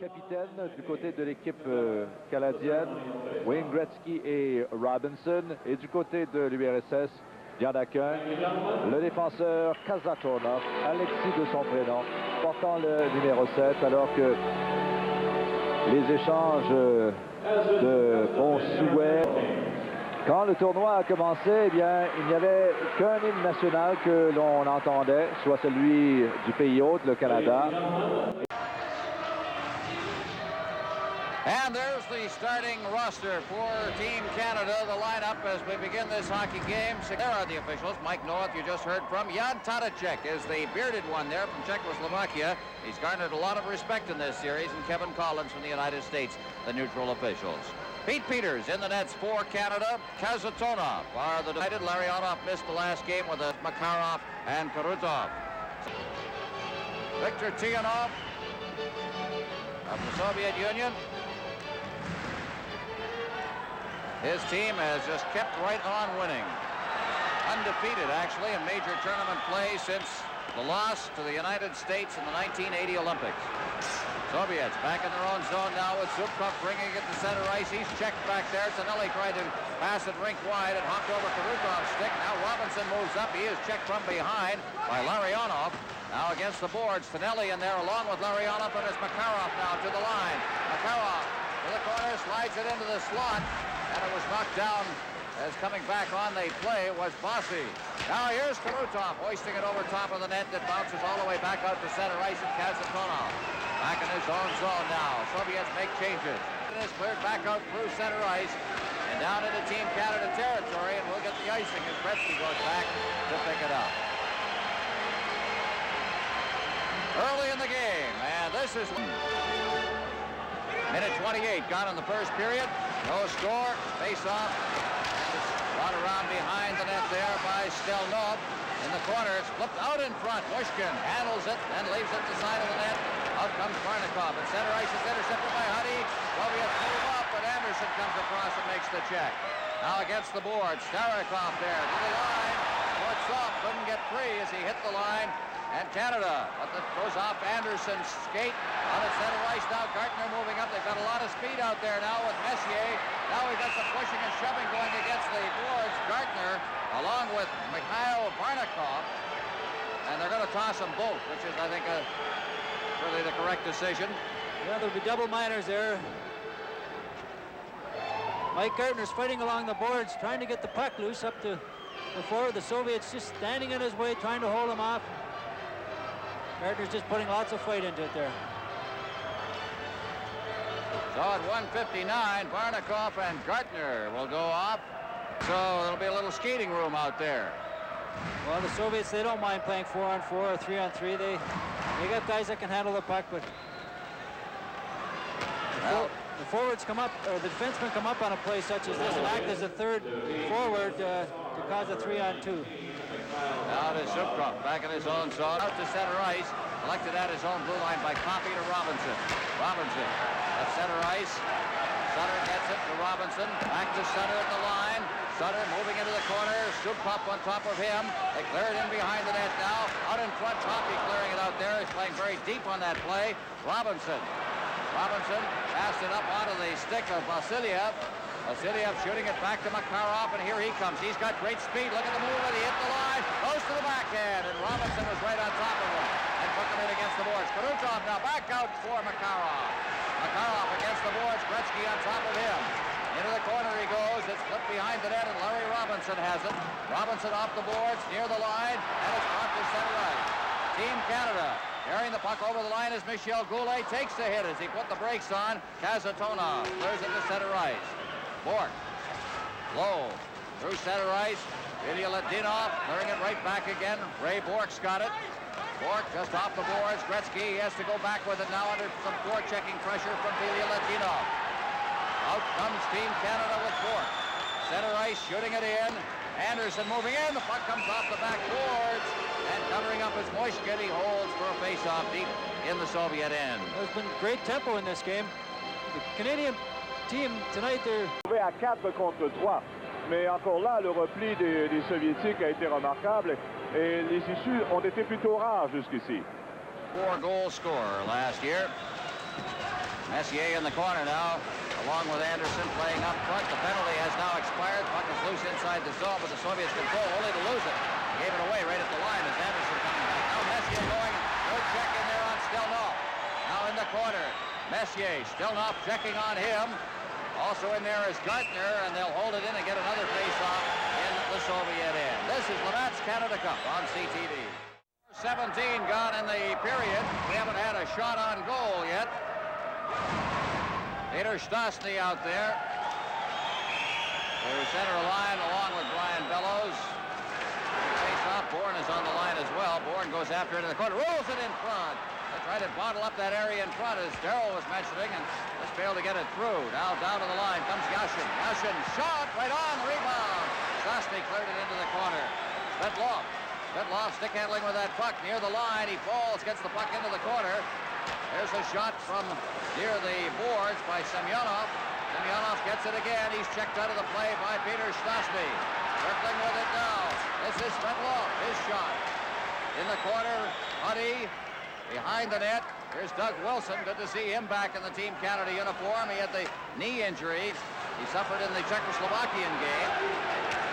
capitaines du côté de l'équipe canadienne, Wayne Gretzky et Robinson. Et du côté de l'URSS, Dianakin, le défenseur Kazatonov, Alexis de son prénom, portant le numéro 7, alors que les échanges de bons souhaits. Quand le tournoi a commencé, eh bien, il n'y avait qu'un hymne national que l'on entendait, soit celui du pays hôte, le Canada. And there's the starting roster for Team Canada, the lineup as we begin this hockey game. There are the officials. Mike Noeth, you just heard from. Jan Tadacek is the bearded one there from Czechoslovakia. He's garnered a lot of respect in this series, and Kevin Collins from the United States, the neutral officials. Pete Peters in the nets for Canada. Kazatonov are the divided. Larionov missed the last game with Makarov and Karutov. Viktor Tiyanov of the Soviet Union. His team has just kept right on winning. Undefeated, actually, in major tournament play since the loss to the United States in the 1980 Olympics. Soviets back in their own zone now with Zubkov bringing it to center ice. He's checked back there. Tonelli tried to pass it rink wide and hopped over Karutov's stick. Now Robinson moves up. He is checked from behind by Larionov. Now against the boards, Tonelli in there along with Larionov, and it's Makarov now to the line. Makarov to the corner, slides it into the slot. And it was knocked down as coming back on the play was Bossy. Now here's Karutov hoisting it over top of the net that bounces all the way back out to center ice at Kazatonov. Back in his own zone now. Soviets make changes. It is cleared back out through center ice and down into Team Canada territory, and we'll get the icing as Gretzky goes back to pick it up. Early in the game, and this is minute 28 gone in the first period. No score, face-off, and it's brought around behind the net there by Stelnov. In the corner, it's flipped out in front. Mushkin handles it and leaves it to the side of the net. Out comes Barnikov, and center ice is intercepted by Huddy. Soviets move up, but Anderson comes across and makes the check. Now against the board, Starikov there to the line. Ports off, couldn't get free as he hit the line. And Canada, but that goes off Anderson's skate. On at center ice now, Gartner moving up. They've got a lot of speed out there now with Messier. Now we've got some pushing and shoving going against the boards. Gartner, along with Mikhail Barnikov. And they're going to toss them both, which is, I think, really the correct decision. Yeah, there'll be double minors there. Mike Gartner's fighting along the boards, trying to get the puck loose up to the forward. The Soviets just standing in his way, trying to hold him off. Gardner's just putting lots of fight into it there. So at 1:59, Barnikov and Gartner will go off. So there'll be a little skating room out there. Well, the Soviets, they don't mind playing 4-on-4 or 3-on-3. They got guys that can handle the puck, but the forwards come up, or the defensemen come up on a play such as this and act as a third forward to cause a 3-on-2. Now to Zubkov, back in his own zone, out to center ice, collected at his own blue line by Coffey to Robinson. Robinson at center ice. Sutter gets it to Robinson, back to Sutter at the line. Sutter moving into the corner, Zubkov on top of him. They clear it in behind the net now. Out in front, Coffey clearing it out there. He's playing very deep on that play. Robinson passed it up onto the stick of Vasiliev. Vasiliev shooting it back to Makarov, and here he comes. He's got great speed. Look at the move, and he hit the line. Goes to the backhand, and Robinson was right on top of him and took him in against the boards. Karutov now back out for Makarov. Makarov against the boards. Gretzky on top of him. Into the corner he goes. It's flipped behind the net, and Larry Robinson has it. Robinson off the boards, near the line, and it's caught to center ice. Team Canada carrying the puck over the line as Michel Goulet takes the hit as he put the brakes on. Kazatonov clears it to center ice. Bork, low, through center ice. Ilya Ledinov clearing it right back again. Ray Bork's got it. Bork just off the boards. Gretzky has to go back with it now under some forechecking pressure from Ilya Ledinov. Out comes Team Canada with Bork. Center ice, shooting it in. Anderson moving in. The puck comes off the back boards. And covering up his Moishkin, he holds for a face-off deep in the Soviet end. There's been great tempo in this game. The Canadian team tonight, they're à 4 contre 3. Mais encore là, le repli des Soviétiques a été remarquable et les issues ont été plutôt rares jusqu'ici. 4-goal scorer last year. Messier in the corner now, along with Anderson playing up front. The penalty has now expired. Puck is loose inside the zone, but the Soviets control only to lose it. Gave it away right at the line as Anderson coming back. Now Messier going. Good check in there on Stelnov. Now in the corner. Messier, Stelnov checking on him. Also in there is Gartner, and they'll hold it in and get another face-off in the Soviet end. This is Labatt's Canada Cup on CTV. 17 gone in the period. We haven't had a shot on goal yet. Peter Stastny out there. There's center line along with Brian Bellows. Face-off. Bourne is on the line as well. Bourne goes after it in the corner. Rolls it in front. They tried to bottle up that area in front, as Darrell was mentioning, and just failed to get it through. Now down to the line comes Yashin. Yashin shot right on the rebound. Stastny cleared it into the corner. Svetlov. Svetlov stick handling with that puck near the line. He falls, gets the puck into the corner. There's a shot from near the boards by Semyonov. Semyonov gets it again. He's checked out of the play by Peter Stastny. Circling with it now. This is Svetlov. His shot. In the corner, Huddy. Behind the net, here's Doug Wilson. Good to see him back in the Team Canada uniform. He had the knee injury he suffered in the Czechoslovakian game.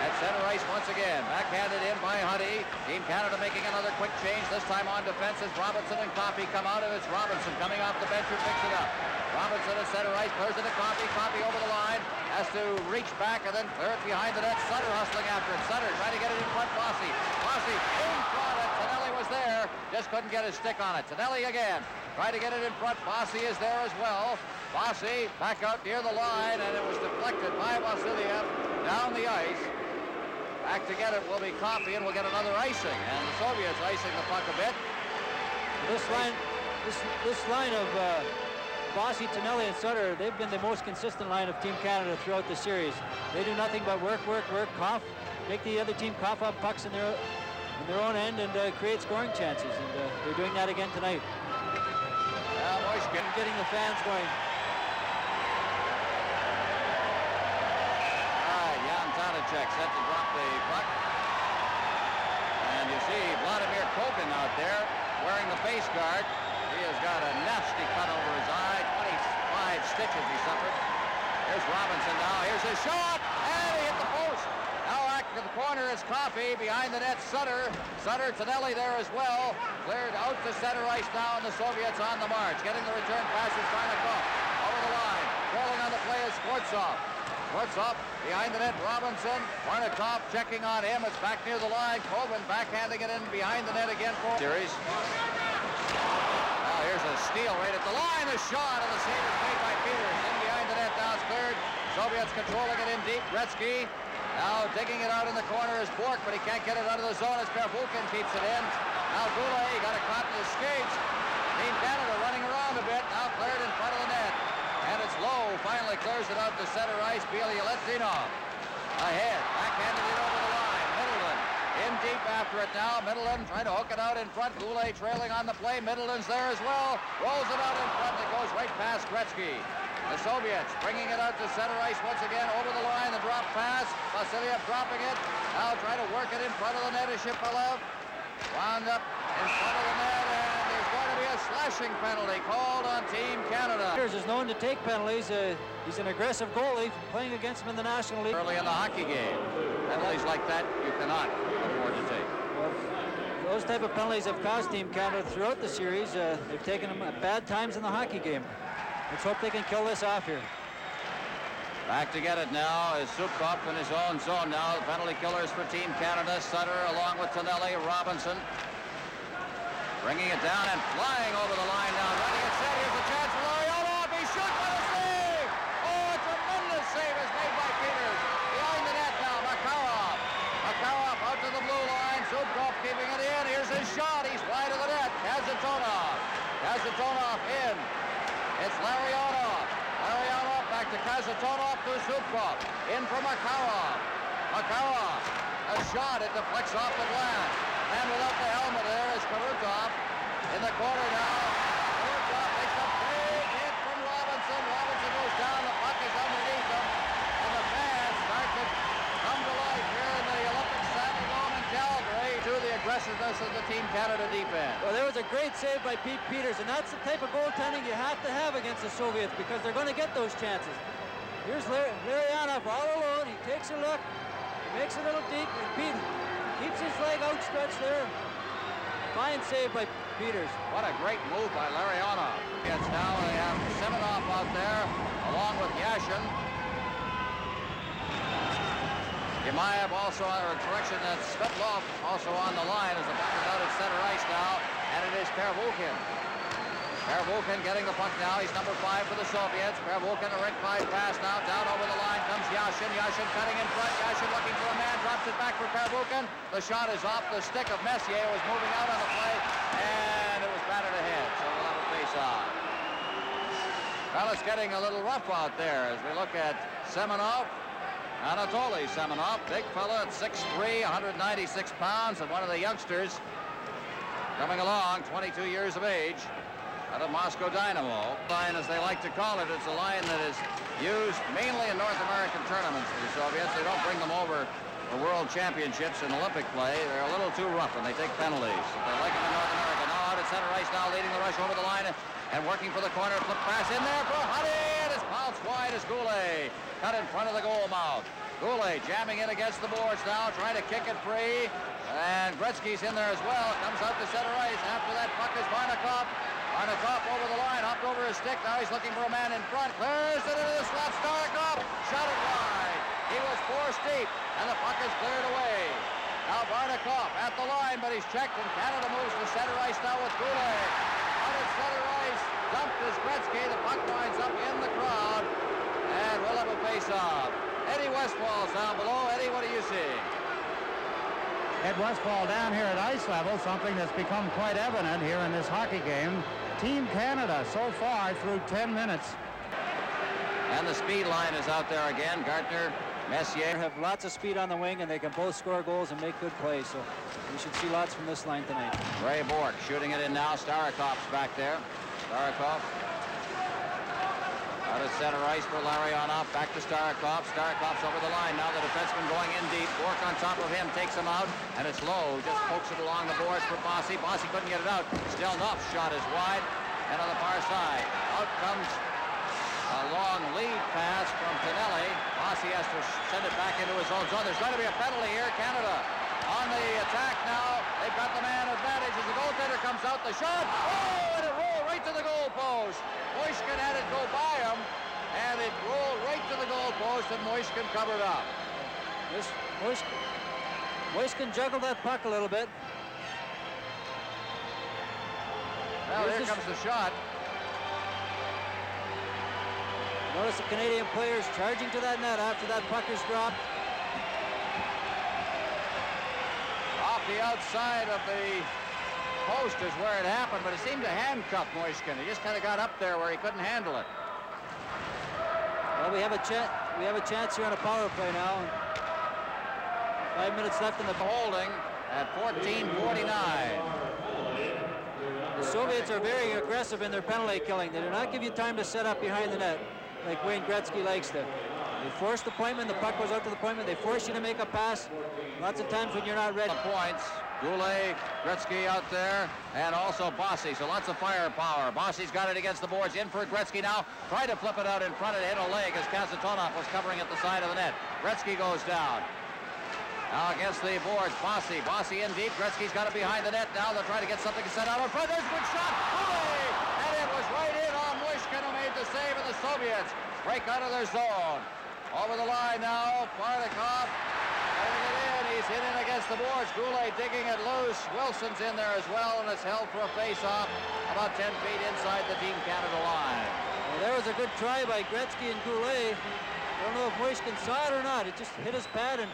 At center ice once again. Backhanded in by Huddy. Team Canada making another quick change. This time on defense as Robinson and Coffey come out, and it's Robinson coming off the bench who picks it up. Robinson at center ice, clears it to Coffey. Coffey over the line. Has to reach back and then clear it behind the net. Sutter hustling after it. Sutter trying to get it in front. Fosse. Fosse in front. Tonelli was there. Just couldn't get his stick on it. Tonelli again. Tried to get it in front. Fosse is there as well. Fosse back out near the line, and it was deflected by Vasiliev down the ice. Back to get it will be Coffey, and we'll get another icing. And the Soviets icing the puck a bit. This line of Fosse, Tonelli, and Sutter, they've been the most consistent line of Team Canada throughout the series. They do nothing but work, cough, make the other team cough up pucks in their own end and create scoring chances. And they're doing that again tonight. Getting the fans going. Jan Tadicek set to drop the puck. And you see Vladimir Kogan out there wearing the face guard. He has got a nasty cut over his eye. 25 stitches he suffered. Here's Robinson now. Here's his shot. And he hit the post. Now back to the corner is Coffey. Behind the net, Sutter. Tonelli there as well. Cleared out to center ice now, and the Soviets on the march. Getting the return pass is Varnikov. Over the line. Rolling on the play is Skvortsov. Skvortsov behind the net, Robinson. Varnikov checking on him. It's back near the line. Kogan backhanding it in behind the net again for series. Now here's a steal right at the line. A shot, and the save is made by Peters. In behind the net, now it's cleared. Soviets controlling it in deep. Gretzky now digging it out in the corner is Bork, but he can't get it out of the zone as Pervulkin keeps it in. Now Goulet got a caught in his skates. Team Canada running around a bit. Now cleared in front of the net. And it's low. Finally clears it out to center ice. Bielya-Letzinov ahead. Backhanded it over the line. Middleton in deep after it now. Middleton trying to hook it out in front. Goulet trailing on the play. Middleton's there as well. Rolls it out in front. It goes right past Gretzky. The Soviets bringing it out to center ice once again. Over the line. The drop pass. Vasiliev dropping it. Now trying to work it in front of the net is Shipalev. Wound up in front of the net, and there's going to be a slashing penalty called on Team Canada. Peters is known to take penalties. He's an aggressive goalie playing against him in the National League. Early in the hockey game. Penalties like that you cannot afford to take. Well, those type of penalties have cost Team Canada throughout the series. They've taken them at bad times in the hockey game. Let's hope they can kill this off here. Back to get it now is Zubkov in his own zone now. The penalty killers for Team Canada. Sutter along with Tonelli, Robinson. Bringing it down and flying over the line now. Ready it set. Here's a chance for Larionov. He shoots for the save. Oh, a tremendous save is made by Peters. Behind the net now, Makarov. Makarov out to the blue line. Zubkov keeping it in. Here's his shot. He's wide of the net. Kazatonov. Kazatonov in. It's Larionov. Larionov back to Kazatonov to Zubkov. In for Makarov. Makarov. A shot. It deflects off the glass. And without the helmet there is Karutov. In the corner now. Karutov makes a big hit from Robinson. Robinson goes down. The puck is underneath him. And the fans start to come to life here in the Olympic Saddledome in Calgary to the aggressiveness of the Team Canada defense. Well, there was a great save by Pete Peters, and that's the type of goaltending you have to have against the Soviets because they're going to get those chances. Here's Larionov all alone. He takes a look, makes a little deep, and Pete keeps his leg outstretched there. Fine save by Peters. What a great move by Larionov. It's now they have Semenov out there along with Yashin. Yemaev also, or correction, that's Svetlov also on the line as the puck is out at center ice now, and it is Pervulkin. Pervulkin getting the puck now. He's number 5 for the Soviets. Pervulkin, a red 5 pass now. Down over the line comes Yashin. Yashin cutting in front. Yashin looking for a man. Drops it back for Pervulkin. The shot is off the stick of Messier, who was moving out on the play, and it was batted ahead. So we'll have a face-off. Well, it's getting a little rough out there as we look at Semenov. Anatoly Semenov, big fella at 6'3", 196 pounds, and one of the youngsters coming along, 22 years of age, out of Moscow Dynamo. Line, as they like to call it, it's a line that is used mainly in North American tournaments for the Soviets. They don't bring them over for world championships and Olympic play. They're a little too rough, and they take penalties. They like them in North America. Now out at center ice now, leading the rush over the line and working for the corner. Flip pass in there for Huddy, and it's bounced wide as Goulet cut in front of the goal mouth. Goulet jamming in against the boards now, trying to kick it free. And Gretzky's in there as well. Comes out to center ice. After that puck is Varnikov. Varnikov over the line, hopped over his stick. Now he's looking for a man in front. Clears it into the slot. Starikov shot it wide. He was forced deep, and the puck is cleared away. Now Varnikov at the line, but he's checked, and Canada moves to center ice now with Goulet. Out at center ice, dumped is Gretzky. The puck winds up in the crowd, and we'll have a face-off. Eddie Westfall's down below. Eddie, what are you seeing? Ed Westfall down here at ice level, something that's become quite evident here in this hockey game. Team Canada so far through 10 minutes. And the speed line is out there again. Gartner, Messier Have lots of speed on the wing, and they can both score goals and make good plays, so we should see lots from this line tonight. Ray Bork shooting it in now. Starikov's back there. Starikov out of center ice for Larionov. Back to Starikov. Starikov's over the line. Now the defenseman going in deep. Bork on top of him. Takes him out. And it's low. Just pokes it along the boards for Bossy. Bossy couldn't get it out. Still Nuff's shot is wide. And on the far side, out comes a long lead pass from Pinelli. Bossy has to send it back into his own zone. There's going to be a penalty here. Canada on the attack now. They've got the man advantage as the goaltender comes out. The shot. Oh, and it rolled right to the goal post. Moishkin had it go by him, and it rolled right to the goal post, and Moishkin covered up. Moishkin juggled that puck a little bit. Well, here comes the shot. Notice the Canadian players charging to that net after that puck is dropped. Off the outside of the post is where it happened, but it seemed to handcuff Moishkin. He just kind of got up there where he couldn't handle it. Well, we have a chance here on a power play now. 5 minutes left in the Holding at 14:49. The Soviets are very aggressive in their penalty killing. They do not give you time to set up behind the net like Wayne Gretzky likes to. They force the pointman. The puck goes out to the pointman. They force you to make a pass. Lots of times when you're not ready. Points. Goulet, Gretzky out there, and also Bossy, so lots of firepower. Bossy's got it against the boards, in for Gretzky now. Tried to flip it out in front, it hit a leg as Kasatonov was covering at the side of the net. Gretzky goes down. Now against the boards, Bossy in deep. Gretzky's got it behind the net. Now they'll try to get something set out in front. There's a good shot. Goulet! And it was right in on Moishkin, who made the save, and the Soviets break out of their zone. Over the line now, Varnikov. He's in against the boards. Goulet digging it loose. Wilson's in there as well, and it's held for a face-off about 10 feet inside the Team Canada line. Well, there was a good try by Gretzky and Goulet. I don't know if Moishkin saw it or not. It just hit his pad and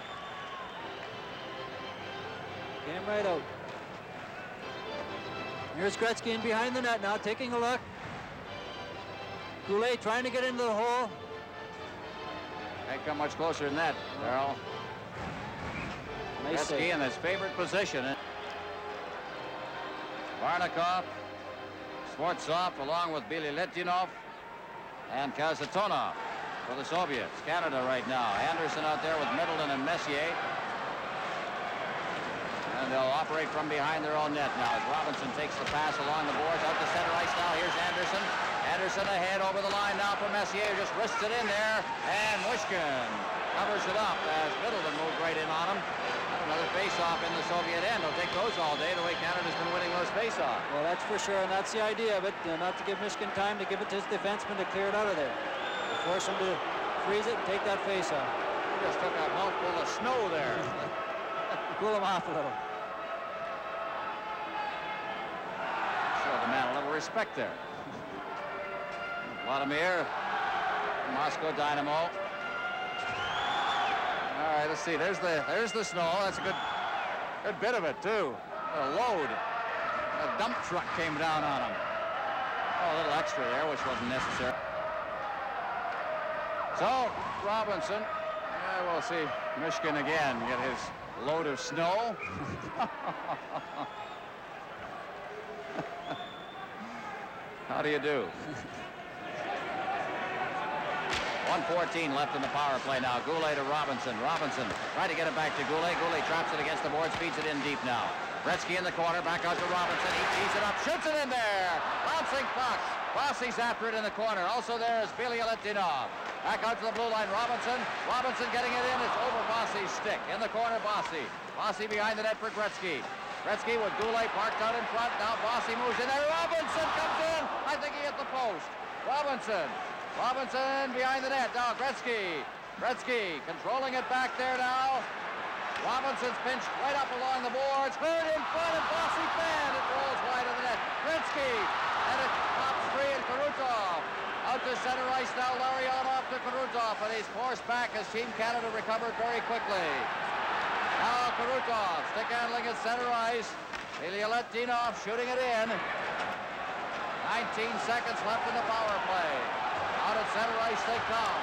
came right out. Here's Gretzky in behind the net now, taking a look. Goulet trying to get into the hole. Can't come much closer than that, Darrell. Nice Gretzky in his favorite position. Varnikov, Svortsov, along with Bililetinov, and Kasatonov for the Soviets. Canada right now. Anderson out there with Middleton and Messier. And they'll operate from behind their own net now as Robinson takes the pass along the boards out to center ice now. Here's Anderson. Anderson ahead over the line now for Messier. Just wrists it in there. And Mushkin covers it up as Middleton moved right in on him. And another face-off in the Soviet end. They'll take those all day the way Canada's been winning those face-offs. Well, that's for sure, and that's the idea of it. Not to give Mushkin time to give it to his defenseman to clear it out of there. To force him to freeze it and take that face-off. He just took a mouthful of snow there. Cool him off a little. Show the man a little respect there. Vladimir, Moscow Dynamo. All right, let's see. There's the snow. That's a good bit of it too. A load. A dump truck came down on him. Oh, a little extra there, which wasn't necessary. So Robinson. Yeah, we'll see Mushkin again get his load of snow. How do you do? 1:14 left in the power play now. Goulet to Robinson. Robinson trying to get it back to Goulet. Goulet traps it against the boards, feeds it in deep now. Gretzky in the corner, back out to Robinson. He tees it up, shoots it in there. Bouncing puck. Bossy's after it in the corner. Also there is Bilyaletdinov. Back out to the blue line. Robinson. Robinson getting it in. It's over Bossy's stick. In the corner, Bossy. Bossy behind the net for Gretzky. Gretzky with Goulet parked out in front. Now Bossy moves in there. Robinson comes in. I think he hit the post. Robinson behind the net. Now Gretzky. Gretzky controlling it back there now. Robinson's pinched right up along the boards. Cleared in front of Bossy fan. It rolls wide of the net. Gretzky. And it pops free in Karutov. Out to center ice now. Larion off to Karutov. And he's forced back as Team Canada recovered very quickly. Now Karutov stick handling at center ice. Bilyaletdinov shooting it in. 19 seconds left in the power play. Out at center ice they come.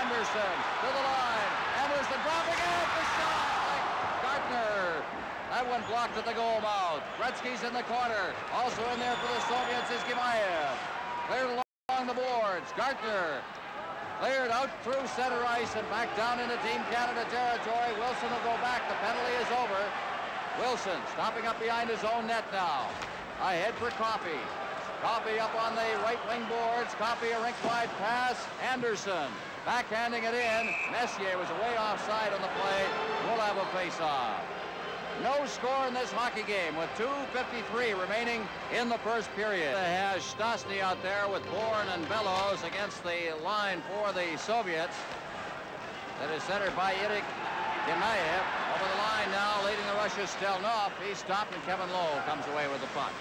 Anderson to the line. Anderson dropping it. The shot by Gardner. That one blocked at the goal mouth. Gretzky's in the corner. Also in there for the Soviets is Gimayev. Cleared along the boards. Gardner cleared out through center ice and back down into Team Canada territory. Wilson will go back. The penalty is over. Wilson stopping up behind his own net now. Ahead for Coffey. Coffey up on the right wing boards. Coffey a rink-wide pass. Anderson backhanding it in. Messier was way offside on the play. We'll have a face-off. No score in this hockey game with 2:53 remaining in the first period. It has Stastny out there with Bourne and Bellows against the line for the Soviets. That is centered by Eric Gimayev. Over the line now, leading the Russian Stelnov. He's stopped and Kevin Lowe comes away with the puck.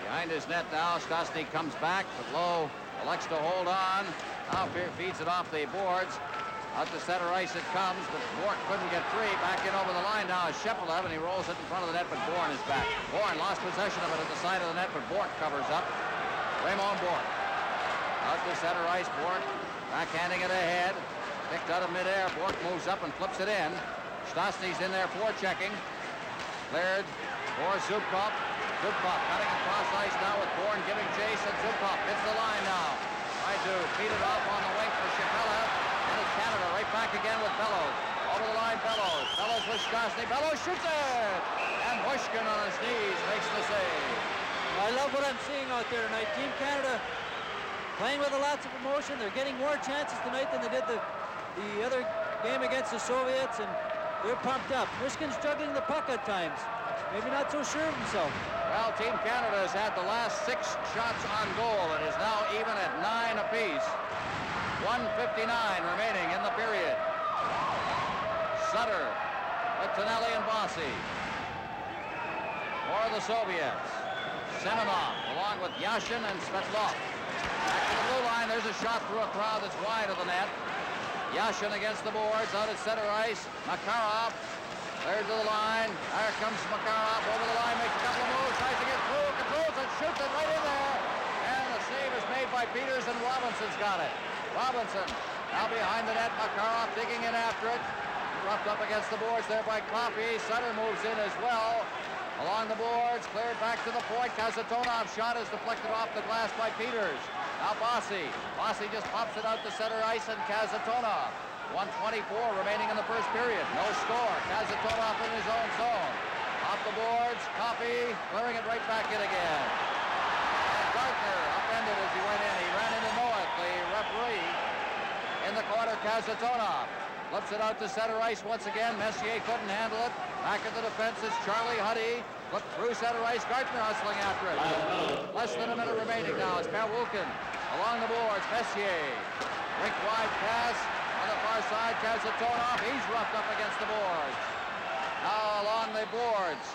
Behind his net now, Stastny comes back, but Lowe elects to hold on. Now feeds it off the boards. Out to center ice it comes, but Bork couldn't get free. Back in over the line now is Shepelev, and he rolls it in front of the net, but Bourne is back. Bourne lost possession of it at the side of the net, but Bork covers up. Raymond Bork. Out to center ice, Bork backhanding it ahead. Picked out of midair. Bork moves up and flips it in. Stastny's in there forechecking. Cleared for Zubkov. Zubkov cutting across ice now with Bourne giving chase, and Zubkov hits the line now. Tried to feed it off on the wing for Shepelev. And it's Canada right back again with Bellows. Over the line, Bellows. Bellows with Stastny. Bellows shoots it! And Mushkin on his knees makes the save. I love what I'm seeing out there tonight. Team Canada playing with lots of emotion. They're getting more chances tonight than they did the other game against the Soviets, and they're pumped up. Mushkin's juggling the puck at times. Maybe not so sure of himself. Well, Team Canada has had the last 6 shots on goal. It is now even at 9 apiece. 1:59 remaining in the period. Sutter with Tonelli and Bossy. For the Soviets. Semenov along with Yashin and Svetlov. Back to the blue line. There's a shot through a crowd that's wide of the net. Yashin against the boards out at center ice. Makarov cleared to the line. There comes Makarov over the line, makes a couple of moves, tries to get through, controls it, shoots it right in there. And the save is made by Peters, and Robinson's got it. Robinson now behind the net. Makarov digging in after it. Roughed up against the boards there by Coffey. Sutter moves in as well. Along the boards, cleared back to the point. Kazatonov's shot is deflected off the glass by Peters. Now Bossy. Bossy just pops it out to center ice, and Kazatonov. 1:24 remaining in the first period. No score. Kazatonov in his own zone. Off off the boards. Coffey clearing it right back in again. And Gardner upended as he went in. He ran into Noah, the referee. In the corner, Kazatonov flips it out to center ice once again. Messier couldn't handle it. Back in the defense is Charlie Huddy. Flipped through center ice. Gardner hustling after it. Less than a minute remaining now. It's Perwulkin along the boards. Messier. Rink wide pass on the far side. Kazatonov. He's roughed up against the boards. Now along the boards.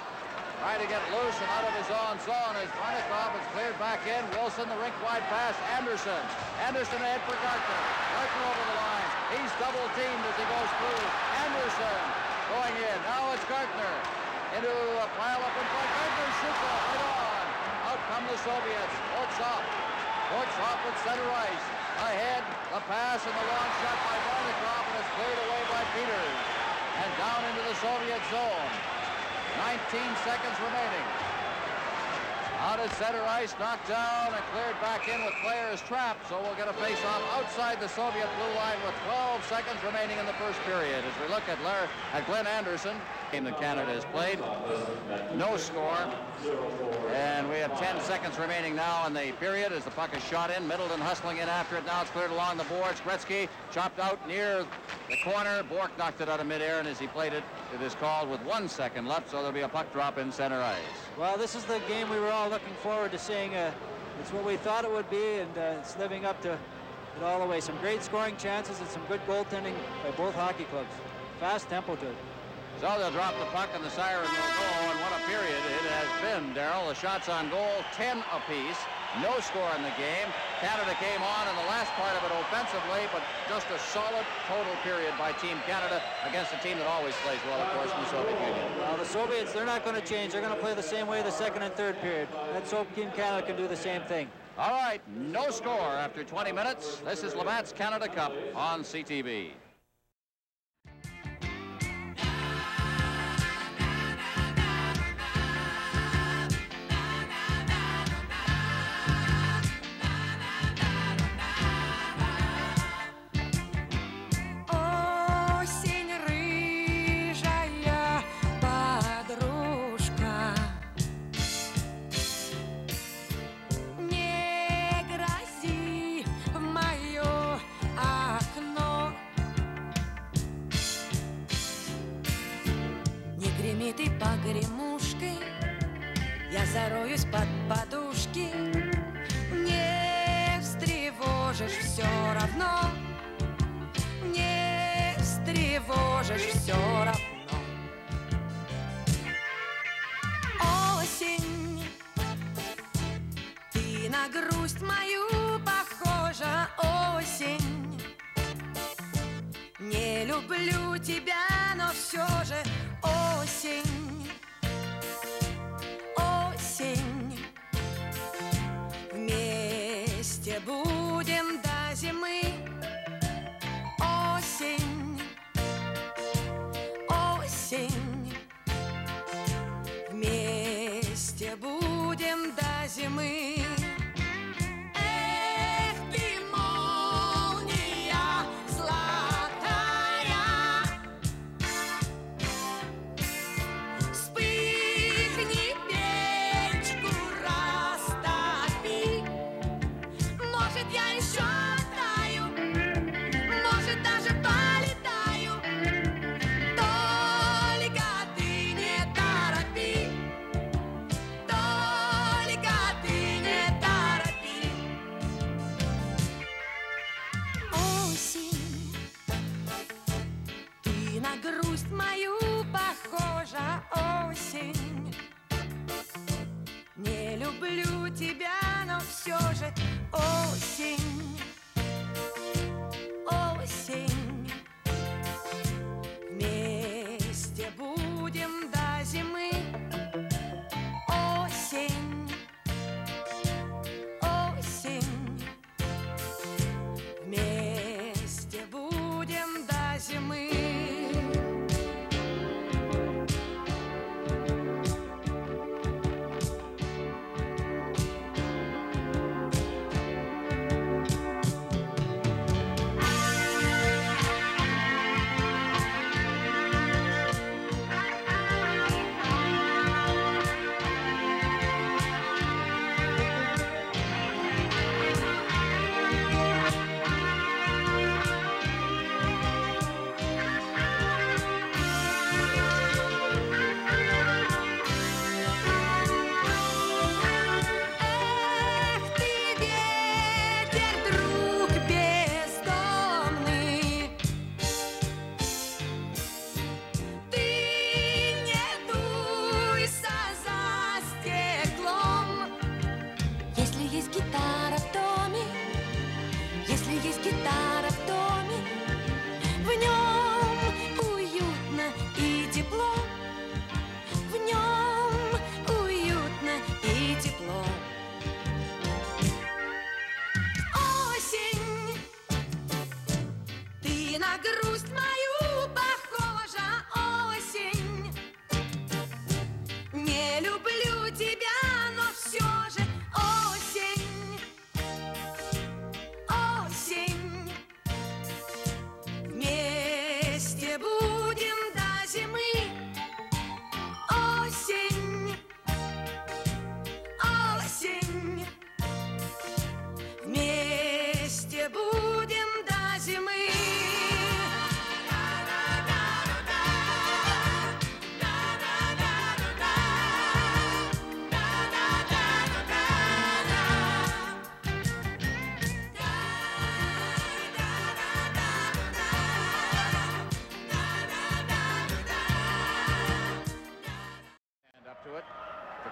Trying to get loose and out of his own zone as Varnikov is cleared back in. Wilson, the rink wide pass. Anderson. Anderson ahead for Gardner. Gardner over the line. He's double teamed as he goes through. Anderson going in. Now it's Gardner into a pile up in front. Gardner shoots it right on. Out come the Soviets. Holtz off at center ice. Ahead, the pass and the long shot by Varnikov, and it's cleared away by Peters. And down into the Soviet zone. 19 seconds remaining. Out at center ice, knocked down and cleared back in with players trapped. So we'll get a face-off outside the Soviet blue line with 12 seconds remaining in the first period. As we look at Glenn Anderson, game that Canada has played, no score. And we have 10 seconds remaining now in the period as the puck is shot in. Middleton hustling in after it. Now it's cleared along the boards. Gretzky chopped out near the corner. Bork knocked it out of midair, and as he played it, it is called with 1 second left, so there'll be a puck drop in center ice. Well, this is the game we were all looking forward to seeing. It's what we thought it would be, and it's living up to it all the way. Some great scoring chances and some good goaltending by both hockey clubs. Fast tempo to it. So they'll drop the puck and the siren will go, and what a period it has been, Darrell. The shots on goal, 10 apiece. No score in the game. Canada came on in the last part of it offensively, but just a solid total period by Team Canada against a team that always plays well, of course, in the Soviet Union. Well, the Soviets, they're not going to change. They're going to play the same way the second and third period. Let's hope Team Canada can do the same thing. All right, no score after 20 minutes. This is Labatt's Canada Cup on CTV. Ты погремушкой, я зароюсь под подушки. Не встревожишь все равно, не встревожишь все равно. Осень, ты на грусть мою похожа. Осень, не люблю тебя, но все же осень, осень. Вместе будем до зимы. Осень, осень. Вместе будем до зимы. Эх, ты молния золотая, вспыхни, печку растопи. Может, я еще таю, может, даже полетаю. Только ты не торопи, только ты не торопи. Осень, ты на грусть мою похожа. Осень, не люблю тебя, но все же осень, осень. Вместе будем до зимы. Осень, осень. Вместе будем до зимы.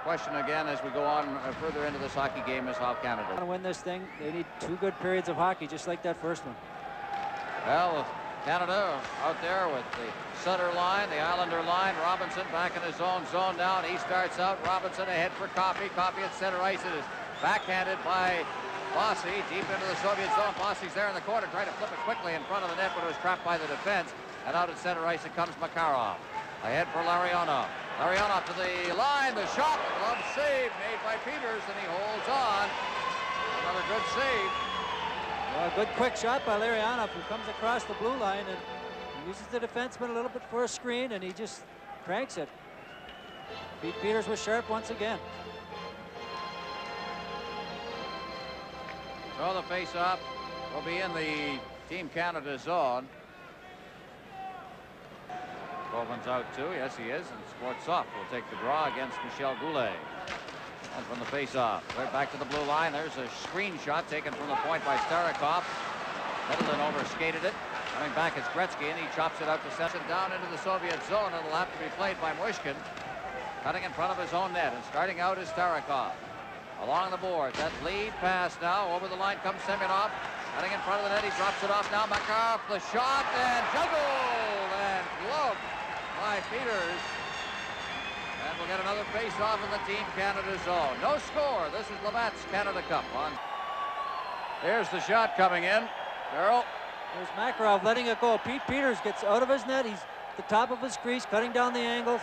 question again as we go on further into this hockey game is how Canada. To win this thing, they need 2 good periods of hockey, just like that first one. Well, Canada out there with the Sutter line, the Islander line. Robinson back in his own zone now, and he starts out. Robinson ahead for Coffey. Coffey at center ice. It is backhanded by Bossy deep into the Soviet zone. Bossy's there in the corner, trying to flip it quickly in front of the net, but it was trapped by the defense. And out at center ice, it comes Makarov. Ahead for Larionov. Larionov to the line. The shot, the glove save made by Peters, and he holds on. Another good save. Well, a good quick shot by Larionov, who comes across the blue line and uses the defenseman a little bit for a screen, and he just cranks it. Pete Peters was sharp once again. So the face-off will be in the Team Canada zone. Colvin's out too. Yes, he is. And Skvortsov will take the draw against Michel Goulet. And from the face-off, right back to the blue line. There's a screen shot taken from the point by Starikov. Middleton overskated it. Coming back is Gretzky, and he chops it out to Sesson down into the Soviet zone. It'll have to be played by Mushkin. Cutting in front of his own net, and starting out is Starikov. Along the board, that lead pass now. Over the line comes Semyonov. Cutting in front of the net, he drops it off now. Makarov, the shot, and juggled and gloved by Peters. And we'll get another face-off in the Team Canada zone. No score. This is Labatt's Canada Cup. Here's the shot coming in. Carroll. There's Makarov letting it go. Pete Peters gets out of his net. He's at the top of his crease, cutting down the angles.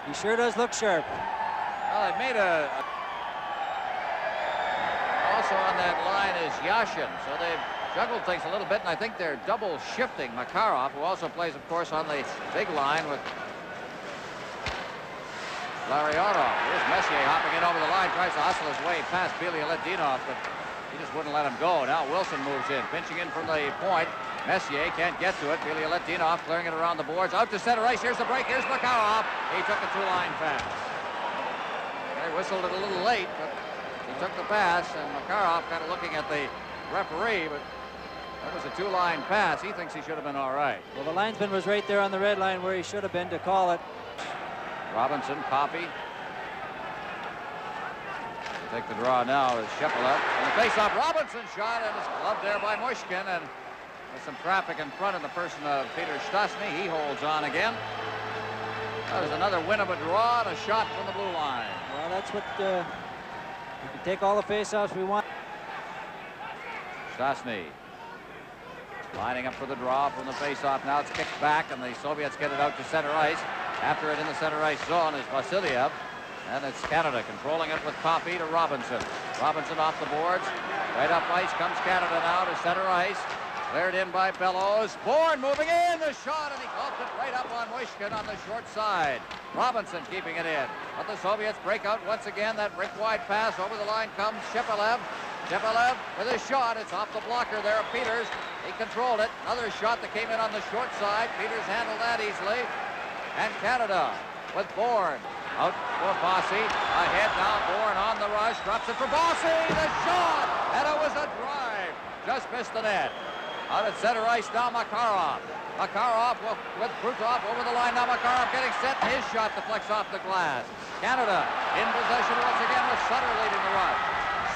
He sure does look sharp. Well, they made a... Also on that line is Yashin. So they've juggled things a little bit, and I think they're double shifting Makarov, who also plays, of course, on the big line with Larionov. Here's Messier hopping in over the line, tries to hustle his way past Bielya-Ledinov, but he just wouldn't let him go. Now Wilson moves in, pinching in from the point. Messier can't get to it. Bielya-Ledinov clearing it around the boards. Out to center ice. Here's the break. Here's Makarov. He took a 2-line pass. They whistled it a little late, but he took the pass, and Makarov kind of looking at the referee, but that was a 2-line pass. He thinks he should have been all right. Well, the linesman was right there on the red line where he should have been to call it. Robinson, Coffey. Take the draw now is Shepard. And the face-off, Robinson shot, and it's gloved there by Mushkin, and with some traffic in front in the person of Peter Stastny. He holds on again. That was another win of a draw and a shot from the blue line. Well, that's what we can take all the face-offs we want. Stastny lining up for the draw from the face-off. Now it's kicked back, and the Soviets get it out to center ice. After it in the center ice zone is Vasiliev. And it's Canada controlling it with Coffey to Robinson. Robinson off the boards. Right up ice comes Canada now to center ice. Cleared in by Bellows. Bourne moving in. The shot, and he clubbed it right up on Mushkin on the short side. Robinson keeping it in. But the Soviets break out once again. That rink-wide pass. Over the line comes Shepelev. Shepelev with a shot. It's off the blocker there of Peters. He controlled it. Another shot that came in on the short side. Peters handled that easily. And Canada with Bourne. Out for Bossy. Ahead now. Bourne on the rush. Drops it for Bossy. The shot. And it was a drive. Just missed the net. Out at center ice now, Makarov. Makarov with Krutov over the line. Now Makarov getting set. His shot deflects off the glass. Canada in possession once again with Sutter leading the rush.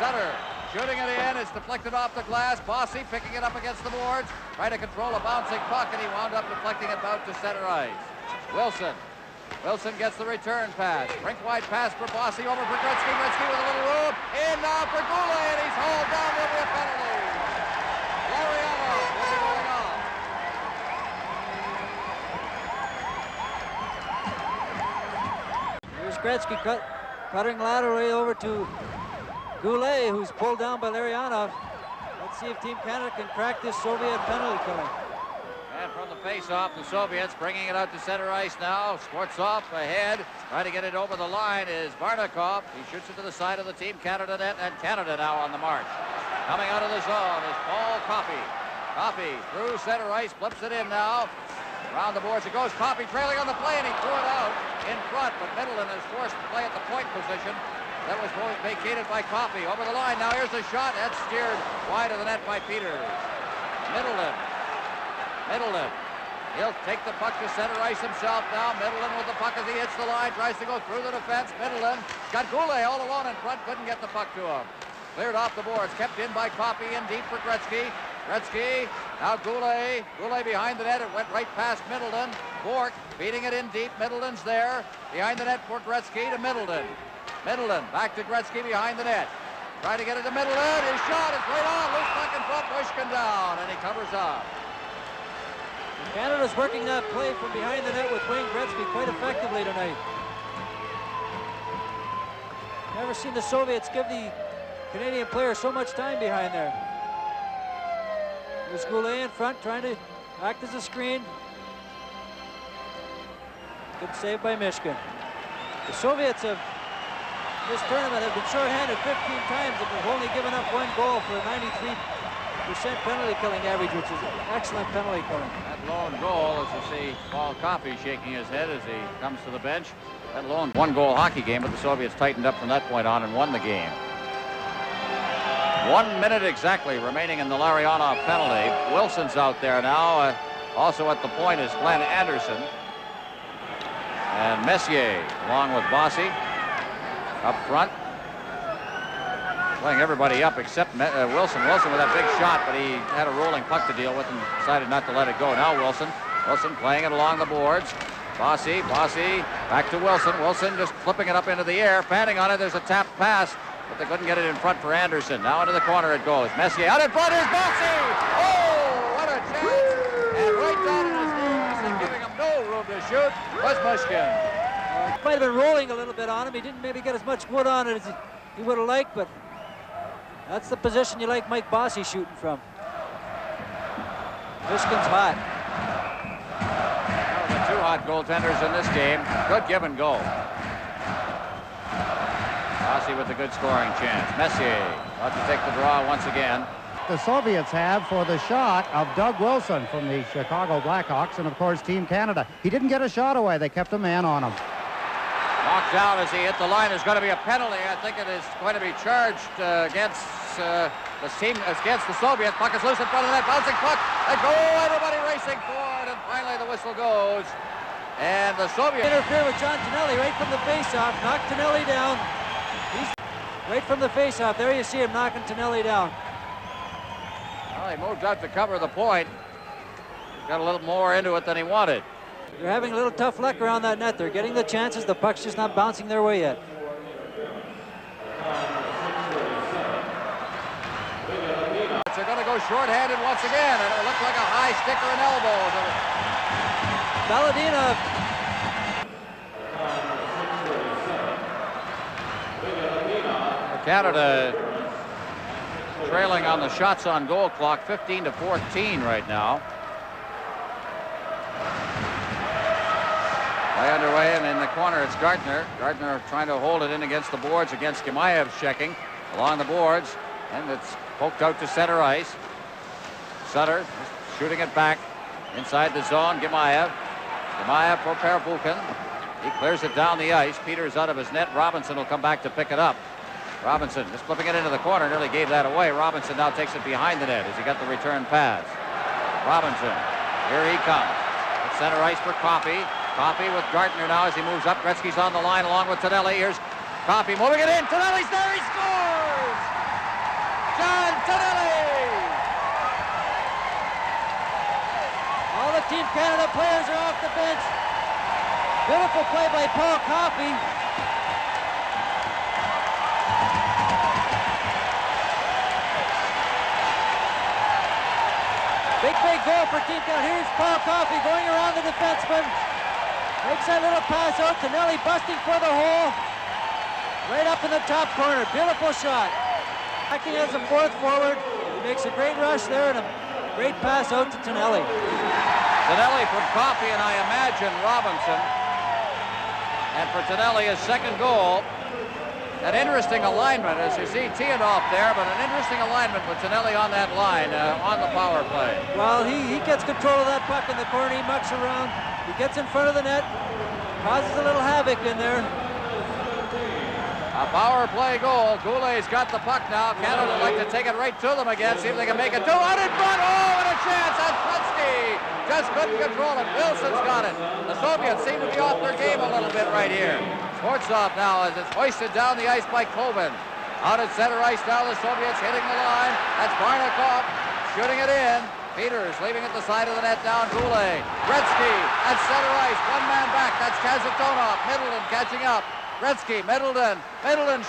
Sutter shooting it in. It's deflected off the glass. Bossy picking it up against the boards. Trying to control a bouncing puck, and he wound up deflecting it out to center ice. Wilson. Wilson gets the return pass. Rink-wide pass for Bossy over for Gretzky. Gretzky with a little room. In now for Goulet, and he's hauled down. There'll be a penalty. Larionov will be going off. Here's Gretzky cutting laterally over to Goulet, who's pulled down by Larionov. Let's see if Team Canada can crack this Soviet penalty killing. And from the face-off, the Soviets bringing it out to center ice now. Skvortsov ahead. Trying to get it over the line is Barnikov. He shoots it to the side of the Team Canada net, and Canada now on the march. Coming out of the zone is Paul Coffey. Coffey through center ice, flips it in now. Around the boards it goes. Coffey trailing on the play, and he threw it out in front, but Middleton is forced to play at the point position. That was vacated by Coffey. Over the line now, here's the shot. That's steered wide of the net by Peters. Middleton He'll take the puck to center ice himself now. Middleton with the puck as he hits the line. Tries to go through the defense. Middleton got Goulet all alone in front. Couldn't get the puck to him. Cleared off the boards. Kept in by Coffey in deep for Gretzky. Gretzky. Now Goulet. Goulet behind the net. It went right past Middleton. Bourque beating it in deep. Middleton's there. Behind the net for Gretzky to Middleton. Middleton back to Gretzky behind the net. Trying to get it to Middleton. His shot is right on. Loose puck in front. Pushkin down. And he covers up. Canada's working that play from behind the net with Wayne Gretzky quite effectively tonight. Never seen the Soviets give the Canadian player so much time behind there. There's Goulet in front trying to act as a screen. Good save by Mishkin. The Soviets have, this tournament, have been shorthanded 15 times and have only given up 1 goal for a 93% penalty killing average, which is excellent penalty killing. That lone goal, as you see Paul Coffey shaking his head as he comes to the bench. That lone 1-goal hockey game, but the Soviets tightened up from that point on and won the game. 1 minute exactly remaining in the Larionov penalty. Wilson's out there now. Also at the point is Glenn Anderson. And Messier along with Bossy up front. Playing everybody up except Wilson. Wilson with that big shot, but he had a rolling puck to deal with and decided not to let it go. Now Wilson playing it along the boards. Bossy back to Wilson. Wilson just flipping it up into the air, panting on it. There's a tap pass, but they couldn't get it in front for Anderson. Now into the corner it goes. Messier out in front. Here's Bossy. Oh, what a chance! And right down in his knees and giving him no room to shoot was Mushkin. Might have been rolling a little bit on him. He didn't maybe get as much wood on it as he would have liked, but that's the position you like Mike Bossy shooting from. Mishkin's hot. One of the 2 hot goaltenders in this game. Good give and go. Bossy with a good scoring chance. Messier about to take the draw once again. The Soviets have for the shot of Doug Wilson from the Chicago Blackhawks and, of course, Team Canada. He didn't get a shot away. They kept a man on him. Knocked out as he hit the line. There's going to be a penalty. I think it is going to be charged against the team, against the Soviets. Puck is loose in front of the net. Bouncing puck. A goal. Everybody racing forward. And finally the whistle goes. And the Soviets interfere with John Tonelli right from the faceoff. Knocked Tonelli down. He's right from the faceoff. There you see him knocking Tonelli down. Well, he moved out to cover the point. Got a little more into it than he wanted. They're having a little tough luck around that net. They're getting the chances. The puck's just not bouncing their way yet. They're going to go shorthanded once again, and it looks like a high stick or an elbow. Canada trailing on the shots on goal clock, 15-14 right now. Play underway, and in the corner it's Gardner. Gardner trying to hold it in against the boards against Gemayev checking along the boards, and it's poked out to center ice. Sutter shooting it back inside the zone. Gemayev for Pervukin. He clears it down the ice. Peters out of his net. Robinson will come back to pick it up. Robinson just flipping it into the corner, nearly gave that away. Robinson now takes it behind the net as he got the return pass. Robinson, here he comes. At center ice for Coffey. Coffey with Gardner now as he moves up. Gretzky's on the line along with Tonelli. Here's Coffey moving it in. Tonelli's there. He scores! John Tonelli! All the Team Canada players are off the bench. Beautiful play by Paul Coffey. Big goal for Team Canada. Here's Paul Coffey going around the defenseman. Makes that little pass out. Tonelli busting for the hole. Right up in the top corner. Beautiful shot. Acting as a 4th forward. He makes a great rush there and a great pass out to Tonelli. Tonelli from Coffey and I imagine Robinson. And for Tonelli, his 2nd goal. An interesting alignment, as you see Tianov there, but an interesting alignment with Tonelli on that line on the power play. Well, he gets control of that puck in the corner. He mucks around. He gets in front of the net, causes a little havoc in there. A power play goal. Goulet's got the puck now. Canada would like to take it right to them again, see if they can make it 2 out in front. Oh, and a chance. And Gretzky just couldn't control it. Wilson's got it. The Soviets seem to be off their game a little bit right here. Schwarzkopf now as it's hoisted down the ice by Kovin. Out at center ice now, the Soviets hitting the line. That's Barnikov shooting it in. Peters leaving at the side of the net down Goulet. Gretzky at center ice, one man back. That's Kazatonov. Middleton catching up. Gretzky, Middleton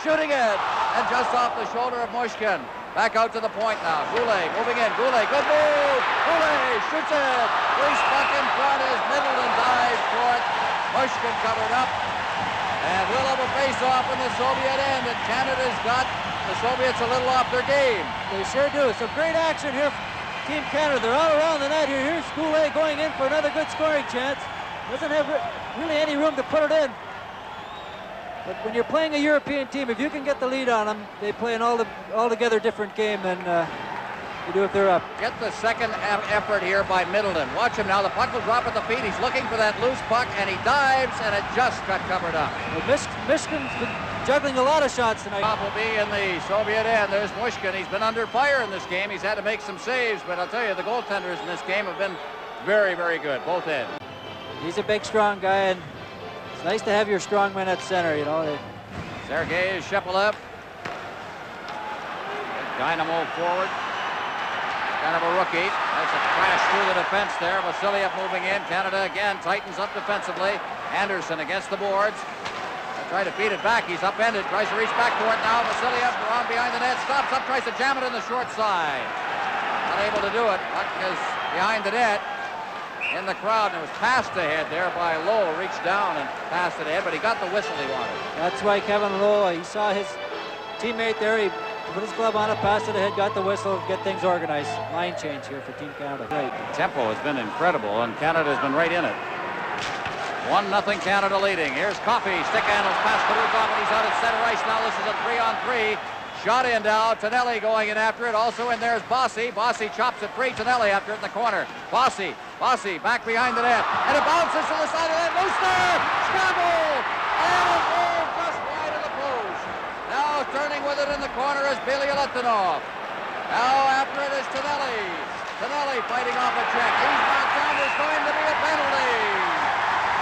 shooting it. And just off the shoulder of Mushkin. Back out to the point now. Goulet moving in. Goulet, good move. Goulet shoots it. Loose puck in front as Middleton dives for it. Mushkin covered up. And we'll have a face-off in the Soviet end. And Canada's got the Soviets a little off their game. They sure do. Some great action here for Team Canada. They're all around the net here. Here's Goulet going in for another good scoring chance. Doesn't have really any room to put it in. But when you're playing a European team, if you can get the lead on them, they play an altogether different game than you do if they're up. Get the second effort here by Middleton. Watch him now. The puck will drop at the feet. He's looking for that loose puck, and he dives, and it just got covered up. Well, Mushkin's been juggling a lot of shots tonight. Top will be in the Soviet end. There's Mushkin. He's been under fire in this game. He's had to make some saves, but I'll tell you, the goaltenders in this game have been very, very good, both ends. He's a big, strong guy, and it's nice to have your strong men at center, you know. Sergei Shepelev. Dynamo forward. Kind of a rookie. That's a crash through the defense there. Vasiliev moving in. Canada again tightens up defensively. Anderson against the boards. Trying to feed it back. He's upended. Tries to reach back for it now. Vasiliev around behind the net. Stops up. Tries to jam it in the short side. Not able to do it. Puck is behind the net. In the crowd. And it was passed ahead there by Lowe. Reached down and passed it ahead. But he got the whistle he wanted. That's why Kevin Lowe, he saw his teammate there. He put his glove on it, passed it ahead, got the whistle, get things organized. Line change here for Team Canada. Right. Tempo has been incredible, and Canada has been right in it. 1-0 Canada leading. Here's Coffey. Stick handles past the roof off, and he's out at center ice now. This is a 3-on-3. Shot in now. Tonelli going in after it. Also in there's Bossy. Bossy chops it free. Tonelli after it in the corner. Bossy back behind the net. And it bounces to the side of the net. Looster! Scramble! And a goal just wide of the post. Now turning with it in the corner is Billy Letinov. Now after it is Tonelli. Tonelli fighting off a check. He's knocked down. There's going to be a penalty.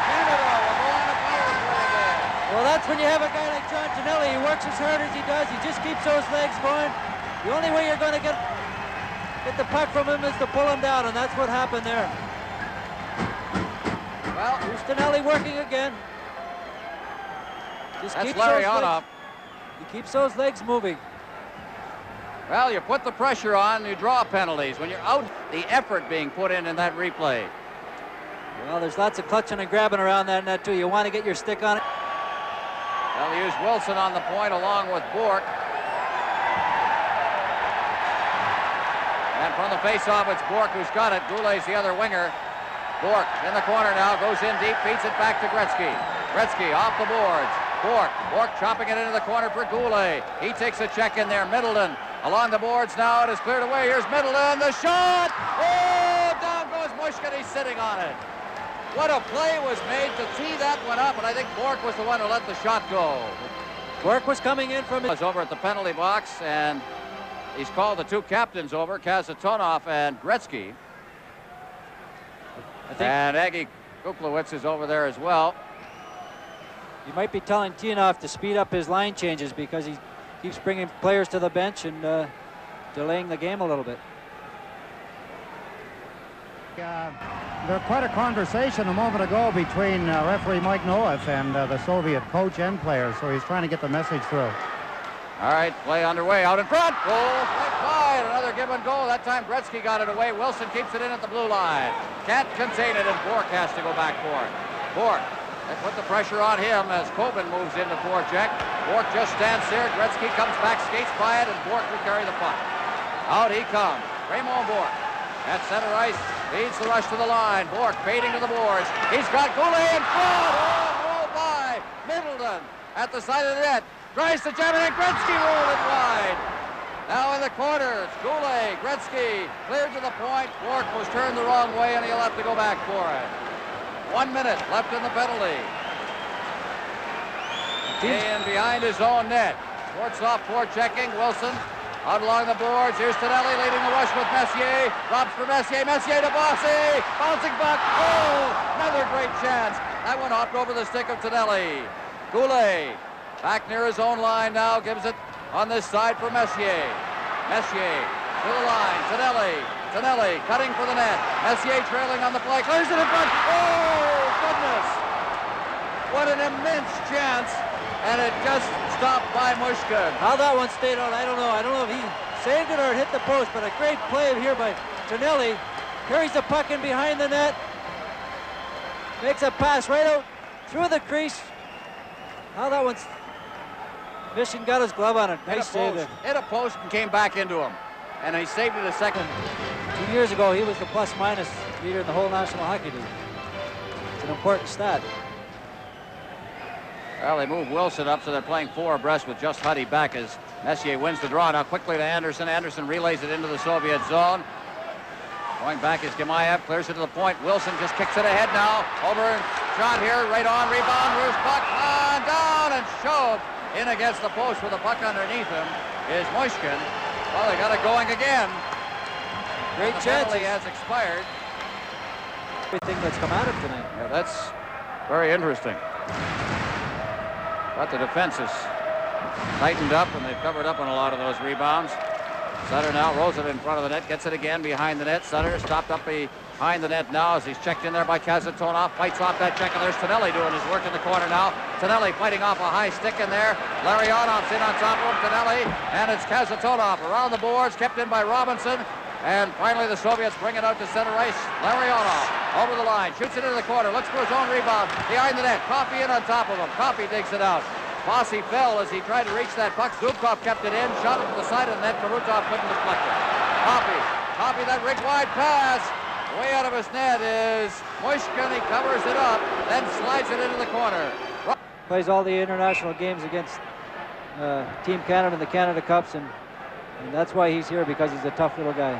Canada will go on a power play again. Well, that's when you have a guy like John Tonelli. He works as hard as he does. He just keeps those legs going. The only way you're going to get the puck from him is to pull him down, and that's what happened there. Well, here's Tonelli working again. Just that's Larionov. He keeps those legs moving. Well, you put the pressure on, you draw penalties. When you're out, the effort being put in that replay. Well, there's lots of clutching and grabbing around that net, too. You want to get your stick on it. They'll use Wilson on the point along with Bourque. And from the face-off, it's Bourque who's got it. Goulet's the other winger. Bourque in the corner now, goes in deep, feeds it back to Gretzky. Gretzky off the boards. Bourque chopping it into the corner for Goulet. He takes a check in there. Middleton along the boards now. It is cleared away. Here's Middleton. The shot! Oh, down goes Mushkin. He's sitting on it. What a play was made to tee that one up, and I think Bourque was the one who let the shot go. Bourque was coming in from was over at the penalty box, and he's called the two captains over, Kazatonov and Gretzky. And Aggie Kuklowitz is over there as well. You might be telling Tianov to speed up his line changes because he keeps bringing players to the bench and delaying the game a little bit. There's quite a conversation a moment ago between referee Mike Noeth and the Soviet coach and players, so he's trying to get the message through. All right, play underway out in front. Goal, right wide, another give and go. That time Gretzky got it away. Wilson keeps it in at the blue line. Can't contain it, and Bourque has to go back for it. Bourque, they put the pressure on him as Kovin moves into forecheck. Bourque just stands there. Gretzky comes back, skates by it, and Bourque will carry the puck. Out he comes. Raymond Bourque at center ice. Leads the rush to the line. Bourque fading to the boards. He's got Goulet in front. Oh, rolled by. Middleton at the side of the net. Tries to jam it in. Gretzky rolled it wide. Now in the corners. Goulet, Gretzky cleared to the point. Bourque was turned the wrong way, and he'll have to go back for it. 1 minute left in the penalty. In behind his own net. Schwarzkopf forechecking. Wilson Out along the boards. Here's Tonelli leading the rush with Messier. Drops for Messier. Messier to Bossy. Bouncing back. Oh, another great chance. That one hopped over the stick of Tonelli. Goulet back near his own line now. Gives it on this side for Messier. Messier to the line. Tonelli. Tonelli cutting for the net. Messier trailing on the play. Clears it in front. Oh, goodness. What an immense chance. And it just stopped by Mushkin. How that one stayed out, I don't know. I don't know if he saved it or it hit the post, but a great play here by Tonelli. Carries the puck in behind the net. Makes a pass right out through the crease. How that one's... Mission got his glove on it. Nice save there. Hit a post and came back into him. And he saved it a second. 2 years ago, he was the plus-minus leader in the whole National Hockey League. It's an important stat. Well, they move Wilson up, so they're playing 4 abreast with just Huddy back as Messier wins the draw. Now quickly to Anderson. Anderson relays it into the Soviet zone. Going back is Gemayev, clears it to the point. Wilson just kicks it ahead now. Over and shot here, right on, rebound, loose puck, on, down, and shoved in against the post with the puck underneath him is Mushkin. Well, they got it going again. Great chance. The penalty has expired. Everything that's come out of tonight. Yeah, that's very interesting. But the defense is tightened up, and they've covered up on a lot of those rebounds. Sutter now rolls it in front of the net, gets it again behind the net. Sutter stopped up behind the net now as he's checked in there by Kazatonov. Fights off that check, and there's Tonelli doing his work in the corner now. Tonelli fighting off a high stick in there. Larionov's in on top of him, Tonelli, and it's Kazatonov around the boards, kept in by Robinson. And finally the Soviets bring it out to center ice. Larionov over the line, shoots it into the corner, looks for his own rebound behind the net. Coffey in on top of him. Coffey digs it out. Bossy fell as he tried to reach that puck. Zubkov kept it in, shot it to the side of the net. Karutov couldn't deflect it. Coffey that rink wide pass. Way out of his net is Mushkin. He covers it up, then slides it into the corner. Plays all the international games against Team Canada in the Canada Cups, and that's why he's here, because he's a tough little guy.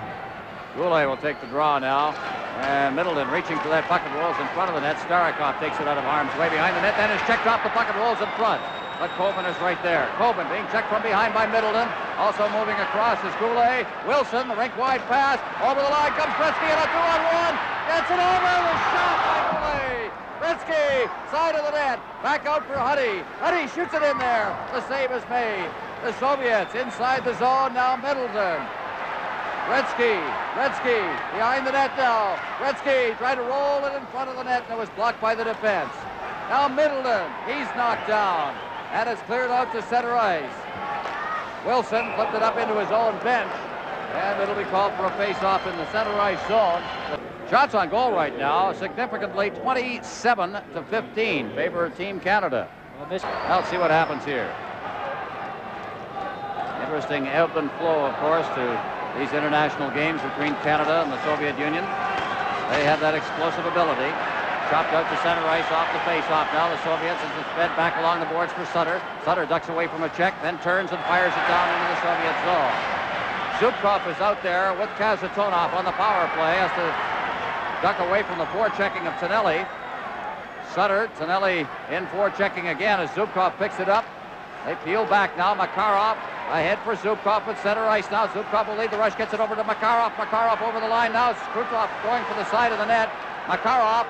Goulet will take the draw now. And Middleton reaching for that puck and rolls in front of the net. Starikov takes it out of harm's way behind the net, then is checked off the puck and rolls in front. But Coben is right there. Coben being checked from behind by Middleton. Also moving across is Goulet. Wilson, the rink-wide pass. Over the line comes Gretzky in a 2-on-1. Gets it over. The shot by Goulet. Gretzky, side of the net. Back out for Huddy. Huddy shoots it in there. The save is made. The Soviets inside the zone now. Middleton. Gretzky behind the net now. Gretzky tried to roll it in front of the net, and it was blocked by the defense. Now Middleton, he's knocked down, and it's cleared out to center ice. Wilson flipped it up into his own bench, and it'll be called for a face-off in the center ice zone. Shots on goal right now, significantly 27-15, favor of Team Canada. Now let's see what happens here. Interesting ebb and flow, of course, to these international games between Canada and the Soviet Union. They have that explosive ability. Chopped out to center ice off the face-off now. The Soviets as it's fed back along the boards for Sutter. Sutter ducks away from a check, then turns and fires it down into the Soviet zone. Zubkov is out there with Kazatonov on the power play. Has to duck away from the forechecking of Tonelli. Sutter, Tonelli in forechecking again as Zubkov picks it up. They peel back now. Makarov ahead for Zubkov at center ice now. Zubkov will lead the rush, gets it over to Makarov. Makarov over the line now. Krutov going for the side of the net. Makarov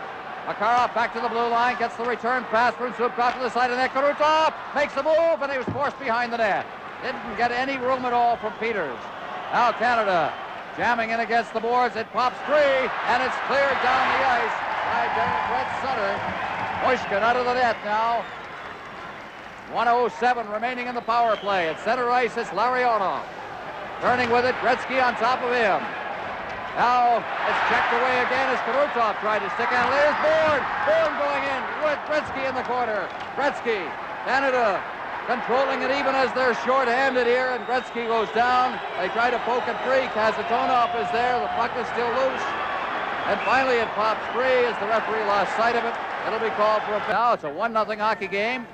back to the blue line, gets the return pass from Zubkov to the side of the net. Krutov makes the move, and he was forced behind the net. Didn't get any room at all from Peters. Now Canada jamming in against the boards. It pops free, and it's cleared down the ice by Brett Sutter. Mushkin out of the net now. 1:07 remaining in the power play. At center ice, it's Larionov. Turning with it, Gretzky on top of him. Now it's checked away again as Karutov tried to stick out. There's Bourne. Bourne going in with Gretzky in the corner. Gretzky, Canada controlling it even as they're short-handed here, and Gretzky goes down. They try to poke it free. Kazatonov is there. The puck is still loose. And finally it pops free as the referee lost sight of it. It'll be called for a foul. Now it's a 1-0 hockey game.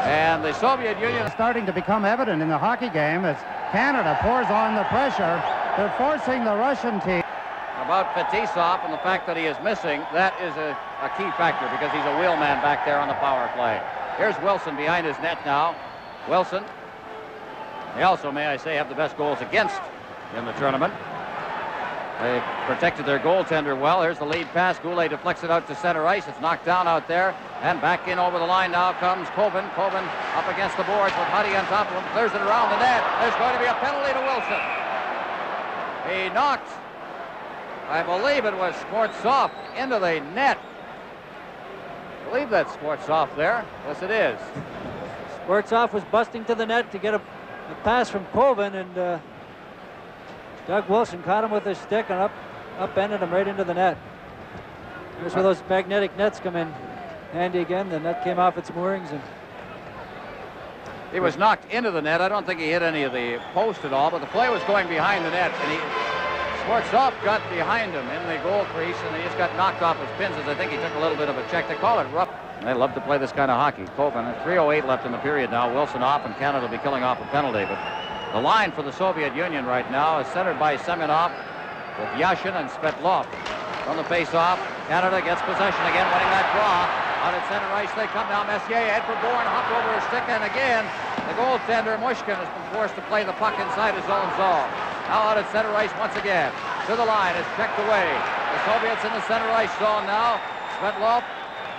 And the Soviet Union starting to become evident in the hockey game as Canada pours on the pressure. They're forcing the Russian team. About Fetisov and the fact that he is missing, that is a key factor because he's a wheelman back there on the power play. Here's Wilson behind his net now. Wilson They also, may I say, have the best goals against in the tournament. They protected their goaltender well. Here's the lead pass. Goulet deflects it out to center ice. It's knocked down out there. And back in over the line now comes Coben. Coben up against the boards with Huddy on top of him. Clears it around the net. There's going to be a penalty to Wilson. He knocked, I believe it was Skvortsov, into the net. I believe that's Skvortsov there. Yes, it is. Skvortsov was busting to the net to get a pass from Coben, and Doug Wilson caught him with his stick and upended him right into the net. Here's where those magnetic nets come in handy again. The net came off its moorings, and he was knocked into the net. I don't think he hit any of the post at all, but the play was going behind the net, and Skvortsov got behind him in the goal crease, and he just got knocked off his pins as I think he took a little bit of a check. They call it rough. They love to play this kind of hockey. Coben, 3:08 left in the period now. Wilson off, and Canada will be killing off a penalty. But the line for the Soviet Union right now is centered by Semyonov with Yashin and Svetlov. From the face-off, Canada gets possession again, winning that draw. Out at center ice they come now. Messier head for Bourne, hopped over his stick, and again the goaltender Mushkin has been forced to play the puck inside his own zone. Now out at center ice once again. To the line, it's checked away. The Soviets in the center ice zone now. Svetlov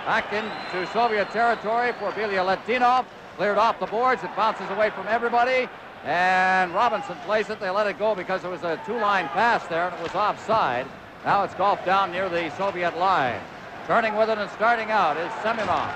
back into Soviet territory for Bielyaletdinov. Cleared off the boards. It bounces away from everybody. And Robinson plays it. They let it go because it was a two-line pass there, and it was offside. Now it's golfed down near the Soviet line. Turning with it and starting out is Semyonov.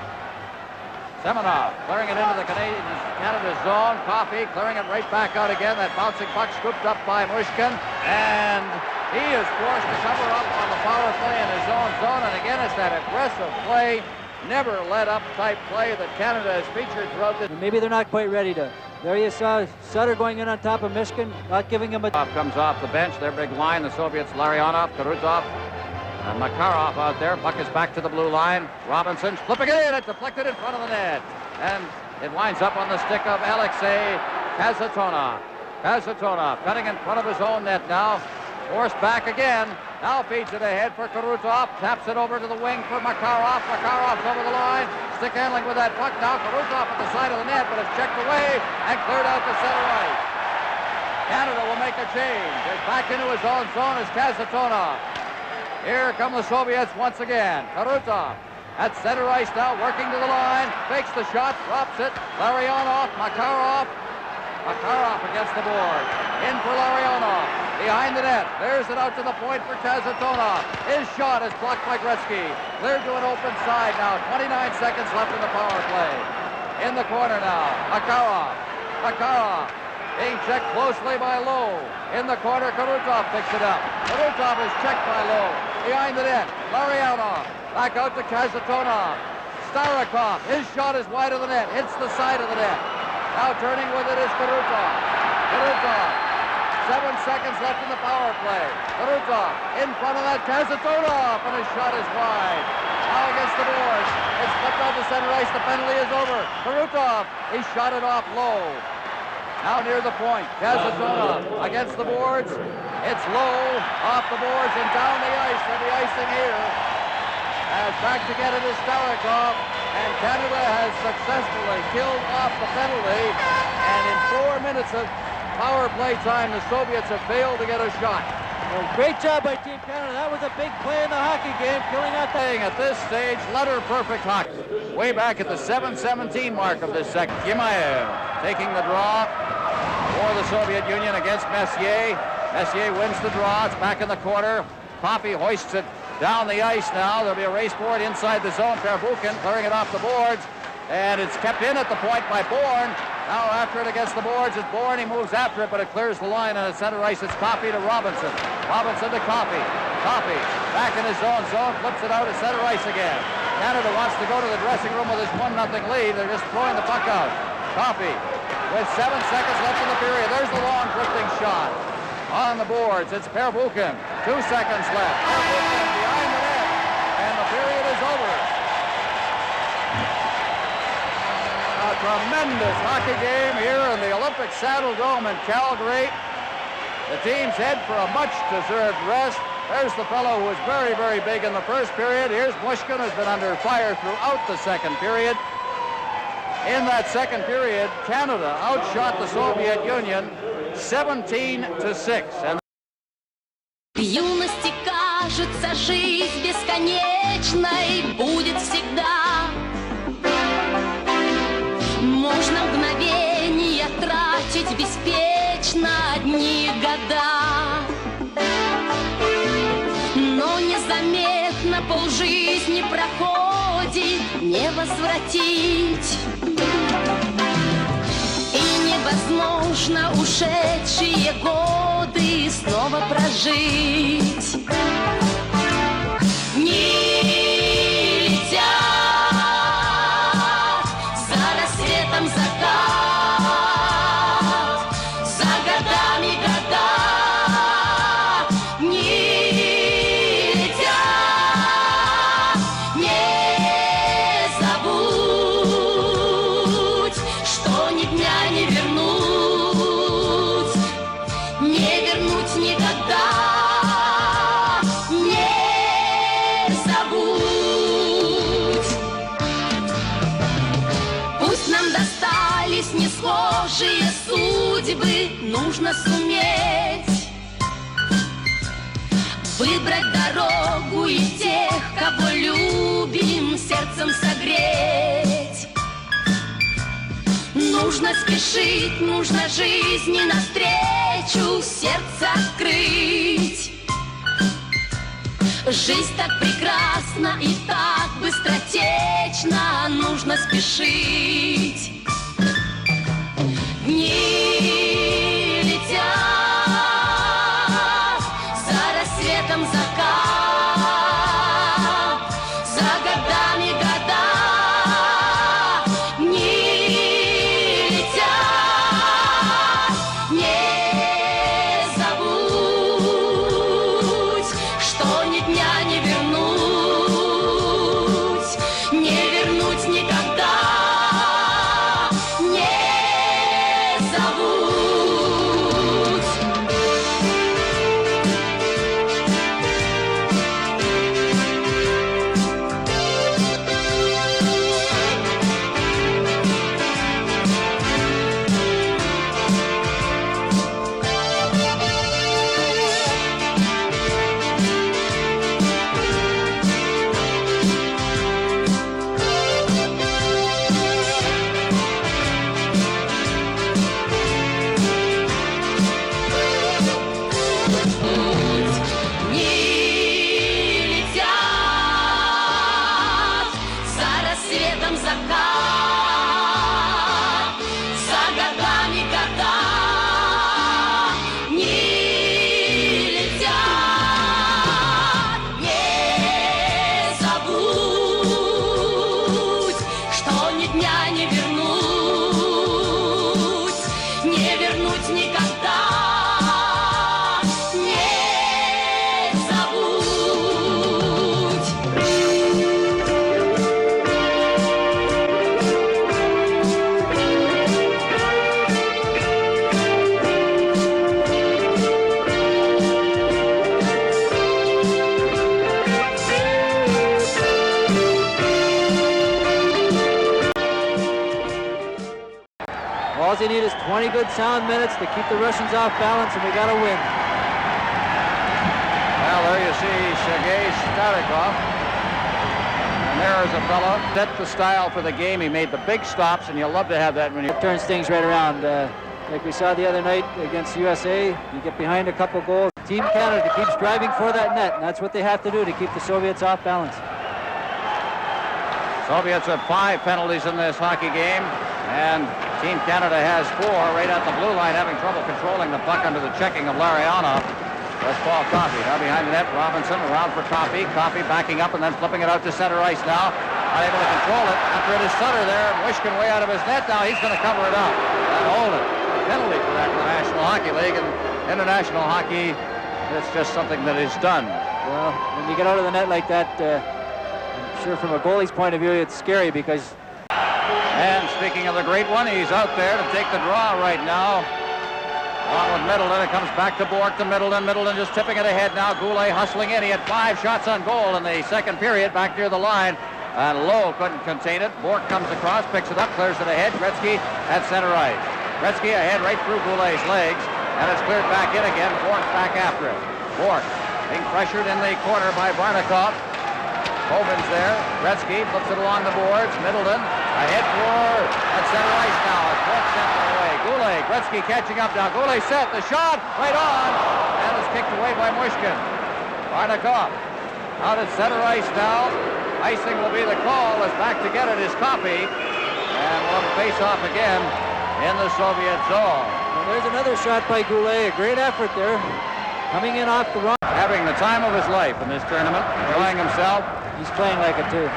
Semyonov clearing it into the Canada zone. Coffey clearing it right back out again. That bouncing puck scooped up by Mushkin. And he is forced to cover up on the power play in his own zone. And again, it's that aggressive play, never let up type play that Canada has featured throughout this. maybe they're not quite ready to. There you saw Sutter going in on top of Mishkin, not giving him a... Comes off the bench, their big line. The Soviets, Larionov, Karuzov, and Makarov out there. Puck is back to the blue line. Robinson flipping it in. It deflected in front of the net. And it winds up on the stick of Alexei Kazatonov. Kazatonov cutting in front of his own net now. Forced back again. Now feeds it ahead for Karuzov. Taps it over to the wing for Makarov. Makarov's over the line. Stick handling with that puck now. Karuzov at the side of the net, but it's checked away and cleared out to center ice. Canada will make a change. It's back into his own zone as Kazatonov. Here come the Soviets once again. Karuzov at center ice now, working to the line. Fakes the shot, drops it. Larionov, Makarov. Makarov against the board. In for Larionov. Behind the net. There's it out to the point for Kazatonov. His shot is blocked by Gretzky. Cleared to an open side now. 29 seconds left in the power play. In the corner now. Makarov. Makarov being checked closely by Lowe. In the corner, Karuzov picks it up. Karuzov is checked by Lowe. Behind the net. Larionov. Back out to Kazatonov. Starikov. His shot is wide of the net. Hits the side of the net. Now turning with it is Karuzov. Karuzov. 7 seconds left in the power play. Karuzov in front of that Kazatonov, and his shot is wide. Now against the boards. It's flipped out to center ice. The penalty is over. Karuzov, he shot it off low. Now near the point. Kazatonov against the boards. It's low, off the boards, and down the ice. And the icing here. As back to get it is Starikov. And Canada has successfully killed off the penalty. And in 4 minutes of power play time, the Soviets have failed to get a shot. Well, great job by Team Canada. That was a big play in the hockey game, killing out the... At this stage, letter-perfect hockey. Way back at the 7:17 mark of this second. Yimaev taking the draw for the Soviet Union against Messier. Messier wins the draw. It's back in the corner. Coffey hoists it down the ice now. There'll be a race board inside the zone. Pervukin clearing it off the boards. And it's kept in at the point by Bourne. Now after it against the boards, it's Bourne. He moves after it, but it clears the line, and at center ice, it's Coffey to Robinson. Robinson to Coffey. Coffey back in his own zone, flips it out at center ice again. Canada wants to go to the dressing room with this 1-0 lead. They're just throwing the puck out. Coffey with 7 seconds left in the period. There's the long drifting shot. On the boards, it's Pervukin. 2 seconds left. Pervukin behind the net, and the period is over. A tremendous hockey game here in the Olympic Saddle Dome in Calgary. The teams head for a much-deserved rest. There's the fellow who was very, very big in the first period. Here's Mushkin, who's been under fire throughout the second period. In that second period, Canada outshot the Soviet Union 17-6. And В юности кажется, жизнь бесконечной будет всегда. Можно мгновения тратить беспечно одни года. Но незаметно полжизни проходит, не возвратить. И невозможно ушедшие годы снова прожить. Дни летят, за рассветом закат, за годами года. Дни летят, не забудь, что ни дня не вернуть, не вернуть никогда. Не схожие судьбы, нужно суметь выбрать дорогу и тех, кого любим, сердцем согреть. Нужно спешить, нужно жизни навстречу сердце открыть. Жизнь так прекрасна и так быстротечна, нужно спешить. Дни летят, за рассветом закат, за годами года. Дни летят, не забудь, что ни дня не вернуть, не вернуть никогда. All they need is 20 good sound minutes to keep the Russians off balance, and we got to win. Well, there you see Sergei Starikov. And there is a fellow set the style for the game. He made the big stops, and you'll love to have that when you turns things right around. Like we saw the other night against USA, you get behind a couple goals. Team Canada keeps driving for that net, and that's what they have to do to keep the Soviets off balance. Soviets have 5 penalties in this hockey game, and Team Canada has 4 right at the blue line, having trouble controlling the puck under the checking of Larionov. That's Paul Coffey. Now behind the net, Robinson around for Coffey. Coffey backing up and then flipping it out to center ice now. Unable to control it. After it is Sutter there, Wishkin way out of his net. Now he's going to cover it up and hold it. Penalty for that in the National Hockey League. And international hockey, it's just something that is done. Well, when you get out of the net like that, I'm sure from a goalie's point of view, it's scary because... And speaking of the great one, he's out there to take the draw right now. On with Middleton, it comes back to Bork to Middleton. Middleton just tipping it ahead now. Goulet hustling in. He had 5 shots on goal in the second period back near the line. And Lowe couldn't contain it. Bourque comes across, picks it up, clears it ahead. Gretzky at center ice. Gretzky ahead right through Goulet's legs. And it's cleared back in again. Bourque back after it. Bourque being pressured in the corner by Barnikov. Hogan's there. Gretzky flips it along the boards. Middleton ahead for at center ice now. Bourque sent it away. Goulet, Gretzky catching up now. Goulet set the shot right on. And it's kicked away by Mushkin. Barnikov out at center ice now. Icing will be the call as back to get it is Coffey. And we'll have a face-off again in the Soviet zone. Well, there's another shot by Goulet. A great effort there. Coming in off the run. Having the time of his life in this tournament. Enjoying himself. He's playing like it too.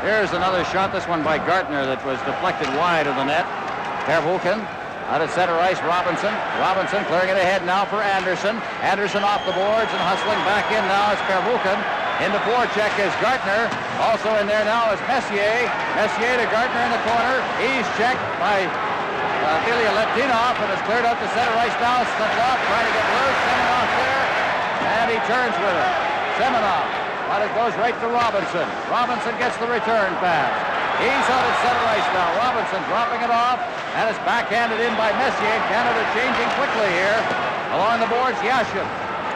Here's another shot, this one by Gartner, that was deflected wide of the net. Pervukin out at center ice, Robinson. Robinson clearing it ahead now for Anderson. Anderson off the boards and hustling back in now is Pervukin. Into forecheck is Gartner. Also in there now is Messier. Messier to Gartner in the corner. He's checked by Ilya Letinov, and it's cleared out to center ice now. Svetlov trying to get loose. Semenov there, and he turns with it. Semenov, but it goes right to Robinson. Robinson gets the return pass. He's out at center ice now. Robinson dropping it off, and it's backhanded in by Messier. Canada changing quickly here. Along the boards, Yashin.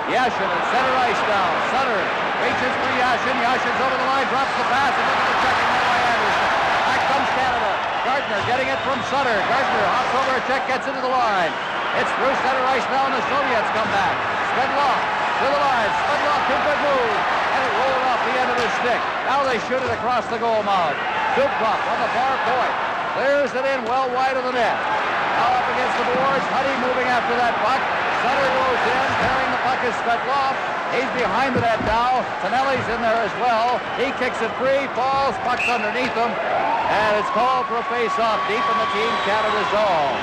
Yashin at center ice now. Sutter reaches for Yashin. Yashin's over the line, drops the pass, and look at the checking there by Anderson. Back comes Canada. Gardner getting it from Sutter. Gardner hops over a check, gets into the line. It's through center ice now, and the Soviets come back. Svetlov to the line. Svetlov, good move, and it rolled off the end of his stick. Now they shoot it across the goal mouth. Zubkov on the far point. Clears it in well wide of the net. Now up against the boards. Huddy moving after that puck. Sutter goes in. Carrying the puck is Svetlov. He's behind the net now. Tonelli's in there as well. He kicks it free. Falls. Puck's underneath him. And it's called for a face-off deep in the Team Canada zone.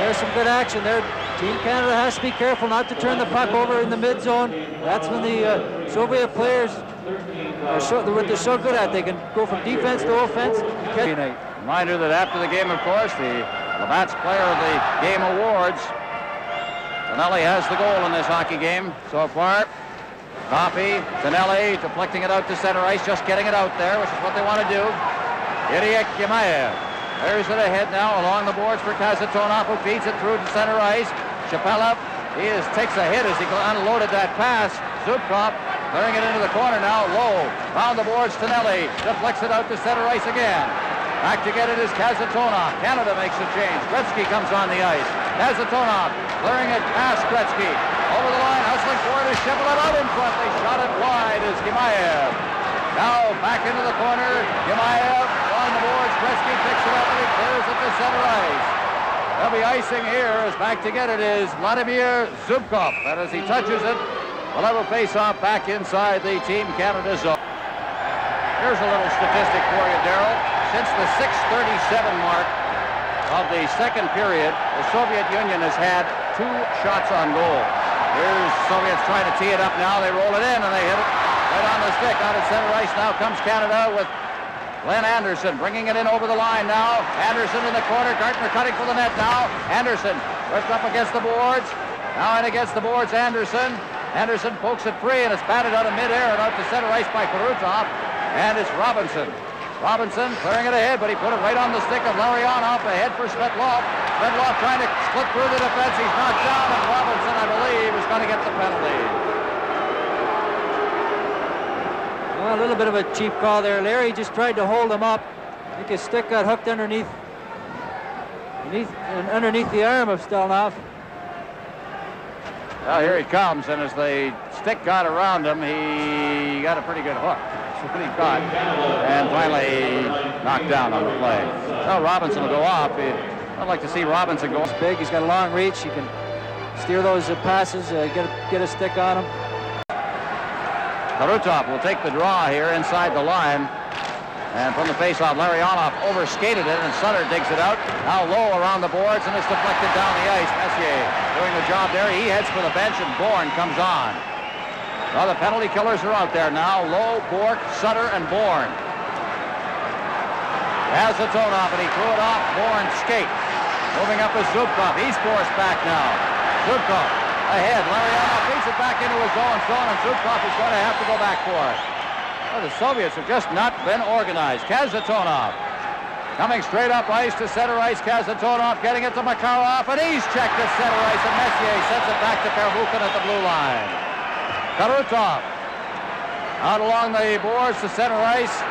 There's some good action there. Team Canada has to be careful not to turn the puck over in the mid-zone. That's when the Soviet players what they're so good at. They can go from defense to offense. Reminder that after the game, of course, the Labatt's Player of the Game awards. Tonelli has the goal in this hockey game so far. Coffey, Tonelli deflecting it out to center ice, just getting it out there, which is what they want to do. Idiak Yamaev. There's it ahead now along the boards for Kazatonov, who feeds it through to center ice. Shapelov, takes a hit as he unloaded that pass. Zubkov clearing it into the corner now. Low, round the boards, Tonelli deflects it out to center ice again. Back to get it is Kazatonov. Canada makes a change. Gretzky comes on the ice. Kazatonov clearing it past Gretzky. Over the line, hustling for it is Shapelov out in front. They shot it wide as Yamaev. Now back into the corner. Yamaev on the boards. Gretzky picks it up and he clears it to center ice. There'll be icing here as back to get it is Vladimir Zubkov. And as he touches it, we'll have a face-off back inside the Team Canada zone. Here's a little statistic for you, Darrell. Since the 6:37 mark of the second period, the Soviet Union has had 2 shots on goal. Here's Soviets trying to tee it up now. They roll it in and they hit it right on the stick. Out at center ice now comes Canada with Glenn Anderson bringing it in over the line now. Anderson in the corner. Gartner cutting for the net now. Anderson ripped up against the boards. Now in against the boards, Anderson. Anderson pokes it free and it's batted out of midair and out to center ice by Karutov. And it's Robinson. Robinson clearing it ahead, but he put it right on the stick of Larionov. Ahead for Svetlov. Svetlov trying to split through the defense. He's knocked down, and Robinson, I believe, is going to get the penalty. Well, a little bit of a cheap call there. Larry just tried to hold him up. I think his stick got hooked underneath the arm of Stelnov. Well, here he comes, and as the stick got around him, he got a pretty good hook. That's what he caught, and finally knocked down on the play. Well, Robinson will go off. I'd like to see Robinson go. He's big. He's got a long reach. He can steer those passes, get a stick on him. Karutov will take the draw here inside the line. And from the faceoff, Larionov overskated it, and Sutter digs it out. Now low around the boards, and it's deflected down the ice. Messier doing the job there. He heads for the bench, and Bourne comes on. Well, the penalty killers are out there now. Lowe, Bourque, Sutter, and Bourne. Kazatonov, and he threw it off. Bourne skate. Moving up is Zubkov. He's forced back now. Zubkov ahead. Larionov feeds it back into his own zone, and Zubkov is going to have to go back for it. Well, the Soviets have just not been organized. Kazatonov coming straight up ice to center ice. Kazatonov getting it to Makarov, and he's checked at center ice, and Messier sends it back to Pervukin at the blue line. Karutov out along the boards to center ice.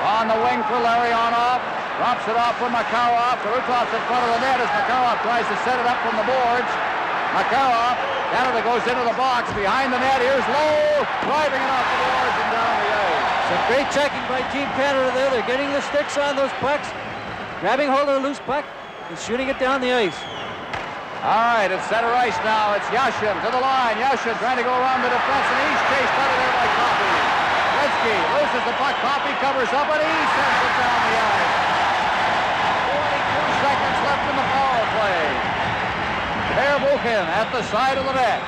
On the wing for Larionov. Drops it off for Makarov. Karutov's in front of the net as Makarov tries to set it up from the boards. Makarov, Canada goes into the box behind the net. Here's Lowe, driving it off the boards and down the ice. Some great checking by Team Canada there. They're getting the sticks on those pucks, grabbing hold of the loose puck, and shooting it down the ice. All right, it's center ice now. It's Yashin to the line. Yashin trying to go around the defense, and he's chased out of there by Coffey. Gretzky loses the puck. Coffey covers up, and he sends it down the ice. 42 seconds left in the power play. Pervukin at the side of the net.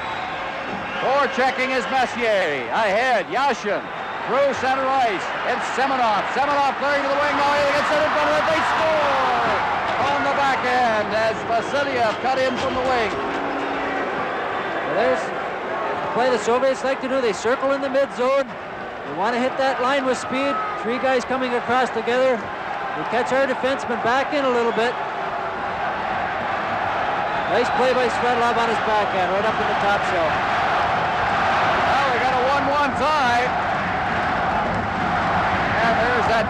Forechecking is Messier. Ahead, Yashin through center ice. It's Semenov. Semenov clearing to the wing. Now he gets it in front of it. They score on the back end as Vasiliev cut in from the wing. Well, there's the play the Soviets like to do. They circle in the mid zone. They want to hit that line with speed. Three guys coming across together. They catch our defenseman back in a little bit. Nice play by Svetlov on his backhand, right up in the top shelf. Well, we got a 1-1 tie. And there's that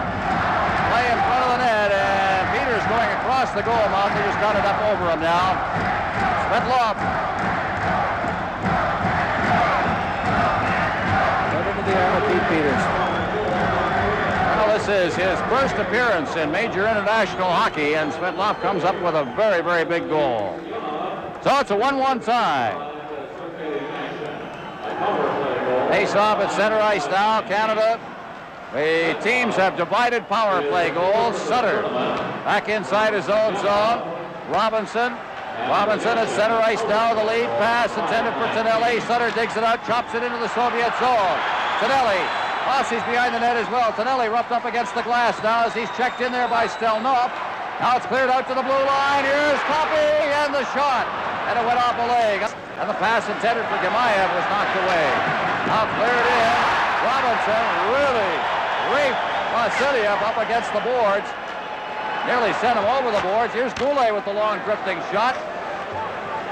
play in front of the net. And Peters going across the goal mouth. They just got it up over him now. Svetlov. Right into the arm of Pete Peters. Well, this is his first appearance in major international hockey, and Svetlov comes up with a very, very big goal. So it's a 1-1 tie. Face off at center ice now, Canada. The teams have divided power play goals. Sutter back inside his own zone. Robinson at center ice now. The lead pass intended for Tonelli. Sutter digs it out, chops it into the Soviet zone. Tonelli, Bossie's behind the net as well. Tonelli roughed up against the glass now as he's checked in there by Stelnov. Now it's cleared out to the blue line. Here's Coffey and the shot. And it went off a leg. And the pass intended for Gemayev was knocked away. Now cleared in. Robinson really raped Vasiliev up against the boards. Nearly sent him over the boards. Here's Goulet with the long drifting shot.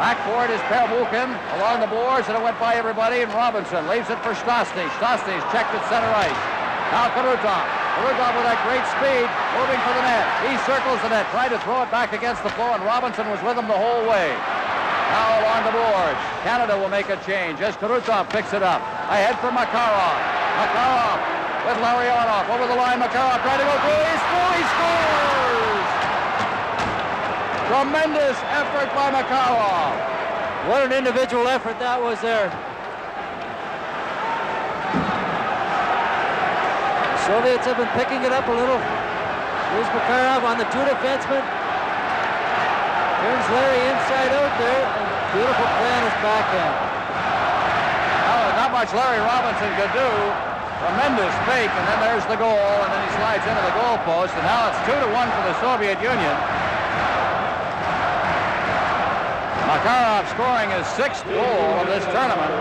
Back for it is Pervukin along the boards, and it went by everybody, and Robinson leaves it for Stastny. Stastny's checked at center ice. Now Karutov. Karutov with that great speed, moving for the net. He circles the net, tried to throw it back against the floor, and Robinson was with him the whole way. Now along the boards. Canada will make a change as Karutov picks it up. Ahead for Makarov. Makarov with Larionov. Over the line, Makarov trying to go through. He scores! Tremendous effort by Makarov. What an individual effort that was there. The Soviets have been picking it up a little. Here's Makarov on the two defensemen. Turns Larry inside out there. And beautiful play on his backhand. Well, not much Larry Robinson could do. Tremendous fake, and then there's the goal, and then he slides into the goal post, and now it's 2-1 for the Soviet Union. Makarov scoring his 6th goal of this tournament.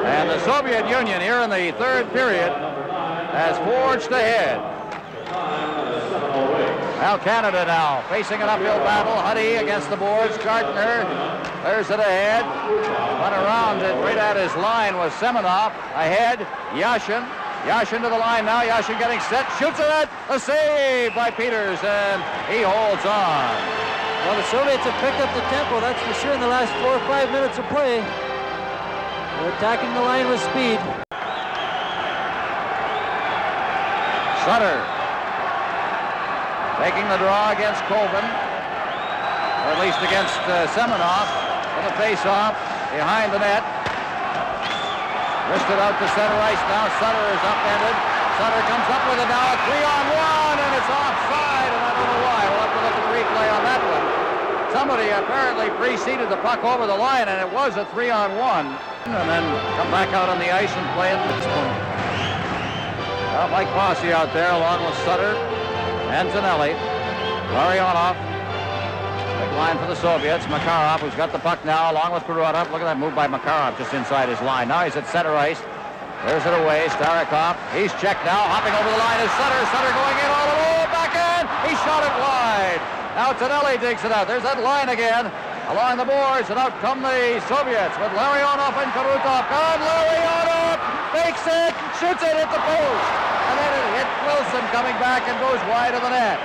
And the Soviet Union here in the 3rd period has forged ahead. Now Canada now facing an uphill battle. Huddy against the boards. Gardner clears it ahead. Went around it right at his line was Semenov. Ahead, Yashin. Yashin to the line now. Yashin getting set. Shoots it. A save by Peters, and he holds on. Well, the Soviets have picked up the tempo, that's for sure, in the last 4 or 5 minutes of play. They're attacking the line with speed. Sutter taking the draw against Colvin, or at least against Semenov, for the face-off behind the net. Wristed out to center ice now. Sutter is upended. Sutter comes up with it now. A 3-on-1, and it's offside, and I don't know why. We'll have to look at the replay on that one. Somebody apparently preceded the puck over the line, and it was a 3-on-1. And then come back out on the ice and play at this point. Well, Mike Posse out there along with Sutter and Tonelli. Larionov. Big line for the Soviets. Makarov, who's got the puck now, along with Kuratov. Look at that move by Makarov just inside his line. Now he's at center ice. There's it away. Starikov. He's checked now. Hopping over the line is Sutter. Sutter going in all alone. Back in. He shot it wide. Now Tonelli digs it out. There's that line again. Along the boards. And out come the Soviets with Larionov and Karutov. And Larionov fakes it. Shoots it at the post. And then it hit Wilson coming back and goes wide of the net.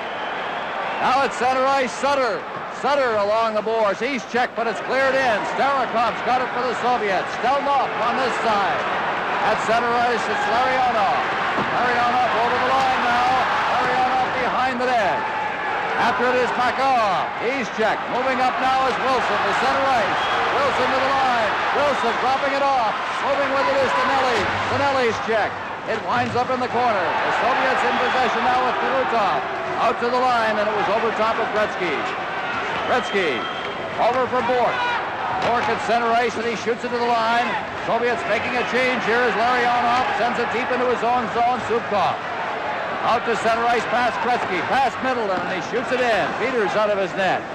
Now it's center ice. Sutter. Sutter along the boards. He's checked, but it's cleared in. Starikov's got it for the Soviets. Stelnov on this side. At center ice, it's Larionov. Larionov over the line now. Larionov behind the net. After it is Makar. He's checked. Moving up now is Wilson to center ice. Wilson to the line. Wilson dropping it off. Moving with it is Tonelli. Tonelli's checked. It winds up in the corner. The Soviets in possession now with Karutov. Out to the line, and it was over top of Gretzky. Gretzky over for Bork. Bork at center ice, and he shoots it to the line. Soviets making a change here as Larionov sends it deep into his own zone. Zubkov out to center ice past Gretzky, past Middleton, and he shoots it in. Peters out of his net.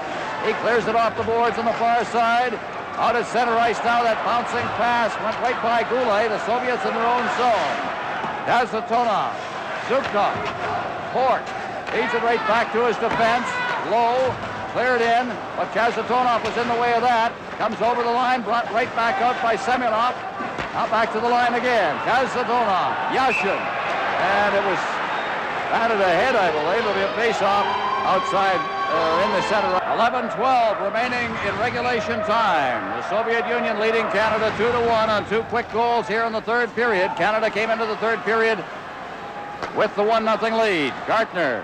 He clears it off the boards on the far side. Out at center ice now, that bouncing pass went right by Goulet. The Soviets in their own zone. Kazatonov, Zubkov, Bork feeds it right back to his defense. Low. Cleared in, but Kazatonov was in the way of that. Comes over the line, brought right back out by Semyonov. Now back to the line again. Kazatonov, Yashin. And it was batted ahead, I believe. It'll be a face-off outside in the center. 11-12 remaining in regulation time. The Soviet Union leading Canada 2-1 on two quick goals here in the third period. Canada came into the third period with the 1-0 lead. Gartner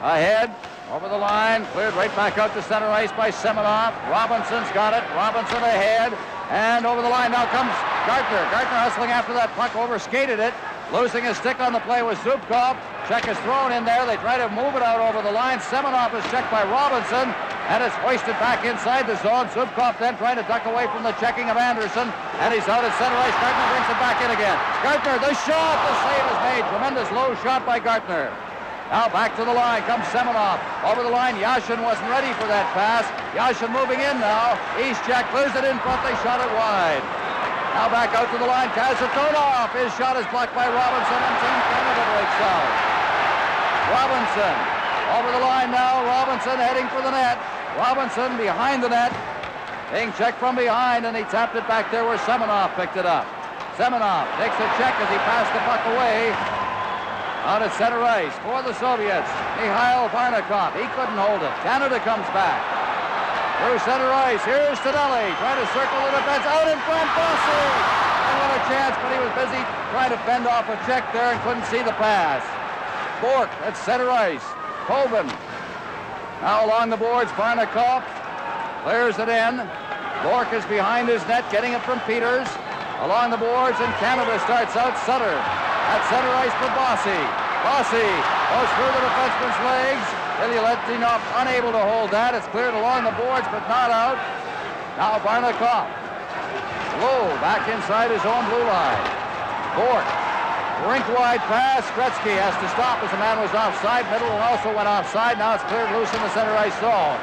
ahead. Over the line, cleared right back out to center ice by Semyonov. Robinson's got it. Robinson ahead. And over the line now comes Gartner. Gartner hustling after that puck, overskated it. Losing his stick on the play was Zubkov. Check is thrown in there. They try to move it out over the line. Semyonov is checked by Robinson. And it's hoisted back inside the zone. Zubkov then trying to duck away from the checking of Anderson. And he's out at center ice. Gartner brings it back in again. Gartner, the shot. The save is made. Tremendous low shot by Gartner. Now back to the line comes Semyonov. Over the line, Yashin wasn't ready for that pass. Yashin moving in now. East check, clears it in front. They shot it wide. Now back out to the line, Kazatonov. His shot is blocked by Robinson, and Team Canada breaks out. Robinson over the line now. Robinson heading for the net. Robinson behind the net. Being checked from behind, and he tapped it back there where Semyonov picked it up. Semyonov takes a check as he passed the puck away. Out at center ice for the Soviets. Mikhail Varnikov. He couldn't hold it. Canada comes back. Through center ice. Here's Tonelli trying to circle the defense. Out in front, Bossy. And what a chance, but he was busy trying to fend off a check there and couldn't see the pass. Bork at center ice. Colvin. Now along the boards, Varnikov clears it in. Bork is behind his net, getting it from Peters. Along the boards, and Canada starts out. Sutter at center ice for Bossy. Bossy goes through the defenseman's legs. Ilyuletdinov unable to hold that. It's cleared along the boards, but not out. Now Varnikov. Low back inside his own blue line. Bork. Rink-wide pass. Gretzky has to stop as the man was offside. Middleton also went offside. Now it's cleared loose in the center ice zone.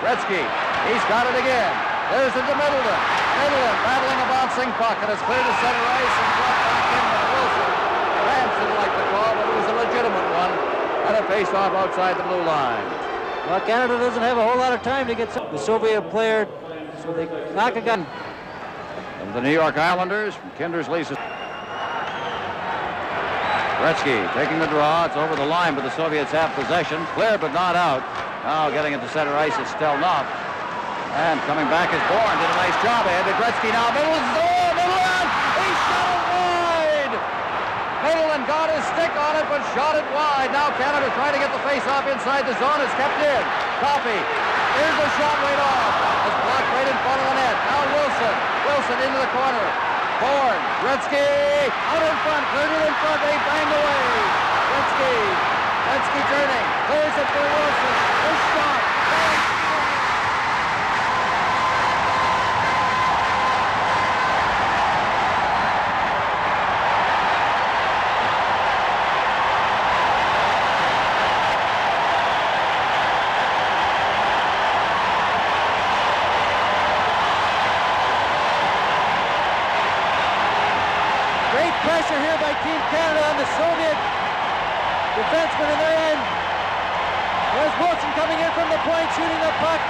Gretzky. He's got it again. There's it to Middleton. Middleton battling a bouncing puck, and it's cleared to center ice and brought back in by Wilson. Rams didn't like the call, but it was a legitimate one. And a face-off outside the blue line. Well, Canada doesn't have a whole lot of time to get the Soviet player, so they knock a gun. From the New York Islanders, from Kindersley. Gretzky taking the draw. It's over the line, but the Soviets have possession. Cleared, but not out. Now getting it to center ice is Stelnov. And coming back is Bourne. Did a nice job ahead to Gretzky now. Middleton! He shot it wide! Middleton got his stick on it, but shot it wide. Now Canada trying to get the face-off inside the zone. It's kept in. Coffey. Here's the shot right off. It's blocked right in front of the net. Now Wilson. Wilson into the corner. Bourne. Gretzky out in front. Cleared it in front. They banged away. Gretzky. Gretzky turning. Clears it for Wilson. His shot. Pressure Team Canada on the Soviet defenseman in their end. There's Wilson coming in from the point, shooting the puck.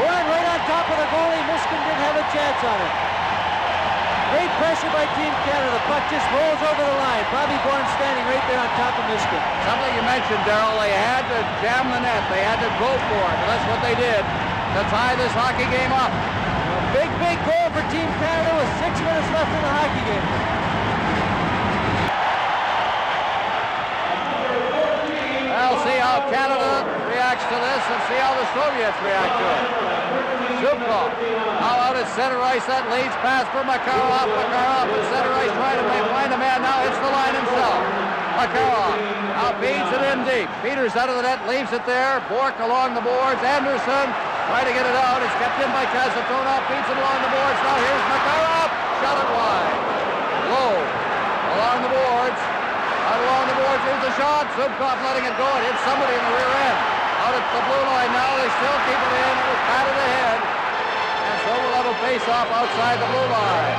Warren right on top of the goalie. Michigan didn't have a chance on it. Great pressure by Team Canada. The puck just rolls over the line. Bobby Bourne standing right there on top of Michigan. Something you mentioned, Darrell, they had to jam the net. They had to go for it. And that's what they did to tie this hockey game up. A big goal for Team Canada with 6 minutes left in the hockey game. I'll see how Canada reacts to this and see how the Soviets react to it. Zubkov now out at center ice. That leads pass for Makarov. Makarov at center ice trying to find a man. Now hits the line himself. Makarov now feeds it in deep. Peters out of the net, leaves it there. Bork along the boards. Anderson trying to get it out. It's kept in by Kasatonov. Feeds it along the boards. Now here's Makarov. Shot it wide. Low along the boards. Out along the boards, here's the shot. Zubkov letting it go. It hits somebody in the rear end. Out at the blue line now. They still keep it in. It was patted ahead. And so we'll have a face-off outside the blue line.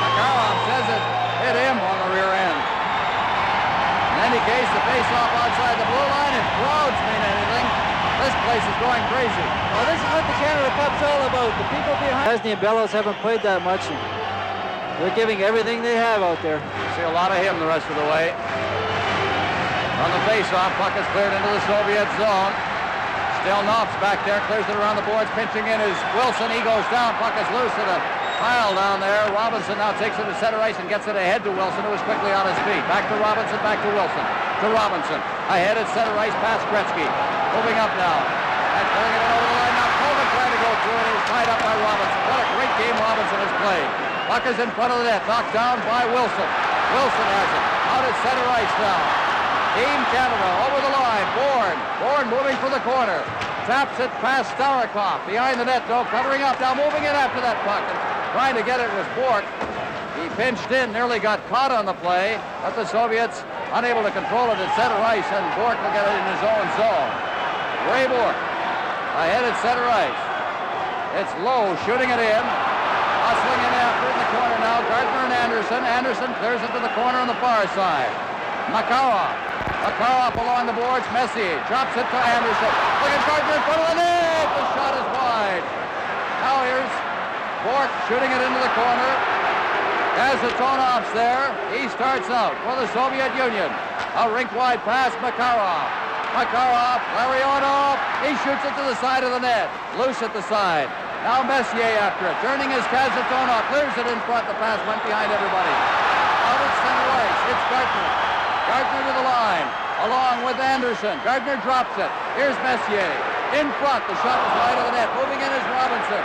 Makarov says it hit him on the rear end. In any case, the face-off outside the blue line, if crowds mean anything, this place is going crazy. Well, this is what the Canada Cup's all about. The people behind. Chesney and Bellows haven't played that much. They're giving everything they have out there. See a lot of him the rest of the way. On the face-off, puck is cleared into the Soviet zone. Stelnov's back there, clears it around the boards. Pinching in is Wilson. He goes down. Puck is loose at a pile down there. Robinson now takes it to center ice and gets it ahead to Wilson, who is quickly on his feet. Back to Robinson, back to Wilson. To Robinson. Ahead at center ice, past Gretzky. Moving up now. And pulling it over the line. Now Coleman trying to go through it. He's tied up by Robinson. What a great game Robinson has played. Puck is in front of the net. Knocked down by Wilson. Wilson has it. Out at center ice now. Team Canada over the line. Bourne moving for the corner. Taps it past Starikov. Behind the net, though. Covering up. Now moving in after that puck. And trying to get it was Bork. He pinched in. Nearly got caught on the play. But the Soviets unable to control it at center ice. And Bork will get it in his own zone. Ray Bork ahead at center ice. It's Lowe shooting it in. Hustling in after in the corner now. Gardner and Anderson. Anderson clears it to the corner on the far side. Makarov along the boards. Messier drops it to Anderson. Look at Gardner in front of the net. The shot is wide. Now here's Bork shooting it into the corner. Kazatonov's there. He starts out for the Soviet Union. A rink-wide pass. Makarov. Larionov. He shoots it to the side of the net. Loose at the side. Now Messier after it. Turning his Kasatonov. Clears it in front. The pass went behind everybody. Out at center ice. It's Gardner. Gardner to the line. Along with Anderson. Gardner drops it. Here's Messier. In front. The shot was wide of the net. Moving in is Robinson.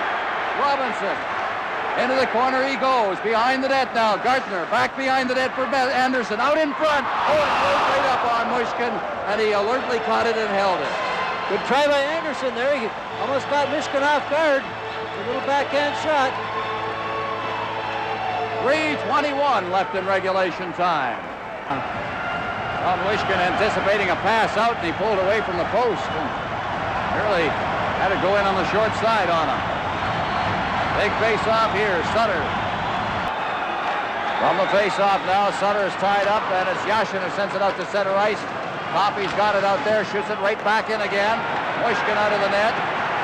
Into the corner he goes. Behind the net now. Gardner. Back behind the net for Anderson. Out in front. Oh, it goes right up on Mushkin. And he alertly caught it and held it. Good try by Anderson there. He almost got Michigan off guard. A little backhand shot. 3:21 left in regulation time. Wishkin anticipating a pass out, and he pulled away from the post. And really had to go in on the short side on him. Big face-off here. Sutter. From the face-off now, Sutter is tied up, and it's Yashin who sends it out to center ice. Poppy's got it out there, shoots it right back in again. Wishkin out of the net.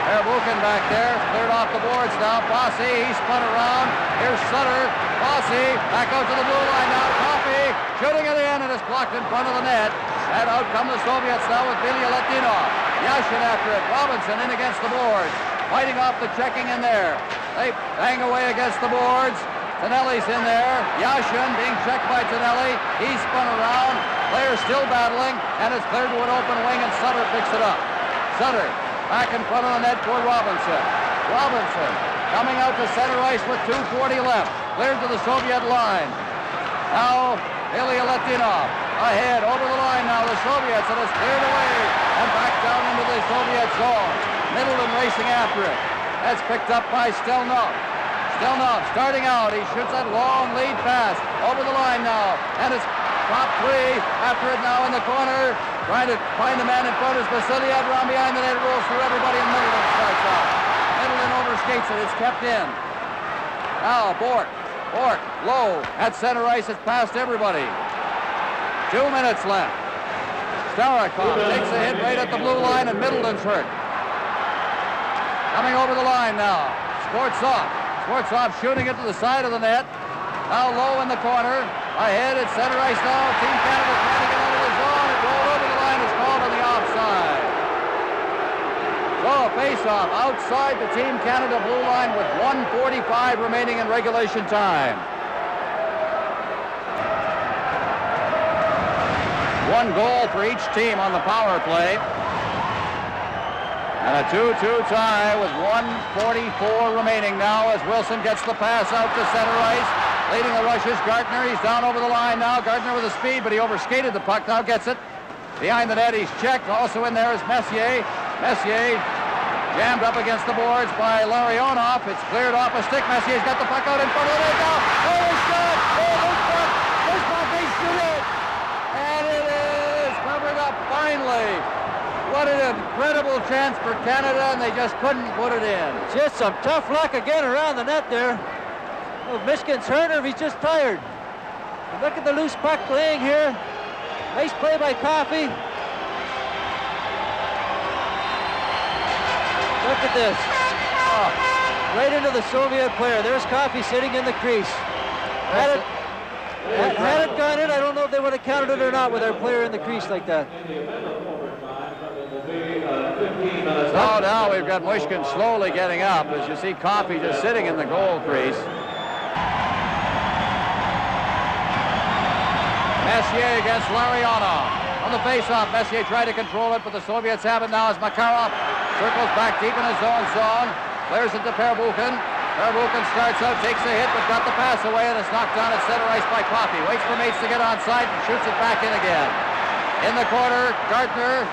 Verbuchen back there, cleared off the boards now. Bossy, he spun around. Here's Sutter. Bossy, back out to the blue line now. Poppy, shooting it in, and it's blocked in front of the net. And out come the Soviets now with Billy Latinov. Yashin after it. Robinson in against the boards. Fighting off the checking in there. They bang away against the boards. Tonelli's in there. Yashin being checked by Tonelli. He spun around. Players still battling, and it's cleared to an open wing, and Sutter picks it up. Sutter back in front of the net for Robinson. Robinson coming out to center ice with 2:40 left. Cleared to the Soviet line. Now Ilya Latinov ahead over the line now. The Soviets, and it's cleared away and back down into the Soviet zone. Middleton racing after it. That's picked up by Stelnov. Stelnov starting out. He shoots that long lead pass over the line now, and it's top three after it now in the corner. Trying to find the man in front is Vasiliev. Around behind the net, rolls through everybody, and Middleton starts out. Middleton overskates it. It's kept in. Now Bork Bork, low, at center ice, it's past everybody. 2 minutes left. Starikov takes a hit right at the blue line, and Middleton's hurt. Coming over the line now. Skvortsov shooting it to the side of the net. Now low in the corner. Ahead at center ice now. Team Canada trying to get out of the zone. It rolled over the line. It's called on the offside. So a face-off outside the Team Canada blue line with 1:45 remaining in regulation time. 1 goal for each team on the power play. And a 2-2 tie with 1:44 remaining now as Wilson gets the pass out to center ice. Leading the rushes, Gardner. He's down over the line now. Gardner with a speed, but he overskated the puck. Now gets it. Behind the net, he's checked. Also in there is Messier. Messier jammed up against the boards by Larionov. It's cleared off a stick. Messier's got the puck out in front of the net now. Oh, he's shot! Oh, this puck, they shoot it! And it is covered up finally. What an incredible chance for Canada, and they just couldn't put it in. Just some tough luck again around the net there. Oh, Michigan's hurt, or he's just tired. And look at the loose puck laying here. Nice play by Coffey. Look at this. Oh, right into the Soviet player. There's Coffey sitting in the crease. Had it gone in, I don't know if they would have counted it or not with our player in the crease like that. So now we've got Mushkin slowly getting up as you see Coffey just sitting in the goal crease. Messier against Larionov. On the face-off, Messier tried to control it, but the Soviets have it now as Makarov circles back deep in his own zone. Clears it to Perbukin. Perbukin starts out, takes a hit, but got the pass away, and it's knocked down at center ice by Coffey. Waits for mates to get on side and shoots it back in again. In the corner, Gardner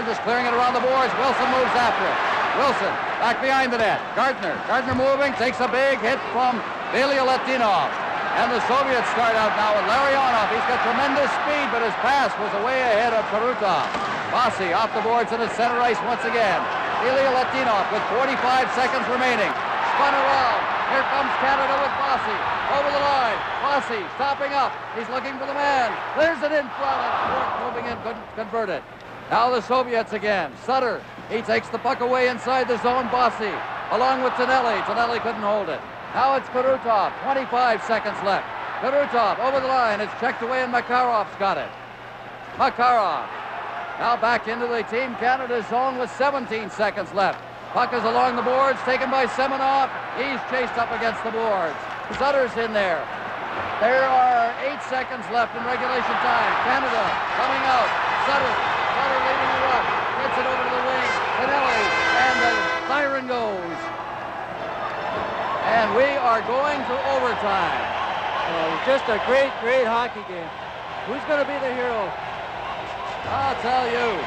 just clearing it around the boards. Wilson moves after it. Wilson back behind the net. Gardner moving, takes a big hit from Letinov. And the Soviets start out now with Larionov. He's got tremendous speed, but his pass was way ahead of Karutov. Bossy off the boards and at center ice once again. Letinov with 45 seconds remaining. Spun around. Here comes Canada with Bossy. Over the line. Bossy stopping up. He's looking for the man. There's it in front. Bork moving in, couldn't convert it. Now the Soviets again. Sutter. He takes the puck away inside the zone. Bossy along with Tonelli. Tonelli couldn't hold it. Now it's Karutov. 25 seconds left. Karutov over the line. It's checked away and Makarov's got it. Makarov. Now back into the Team Canada zone with 17 seconds left. Puck is along the boards, taken by Semenov. He's chased up against the boards. Sutter's in there. There are 8 seconds left in regulation time. Canada coming out. Sutter leading the rush. Gets it over to the wing. Pinelli, and the siren goes. And we are going to overtime. Just a great hockey game. Who's going to be the hero? I'll tell you.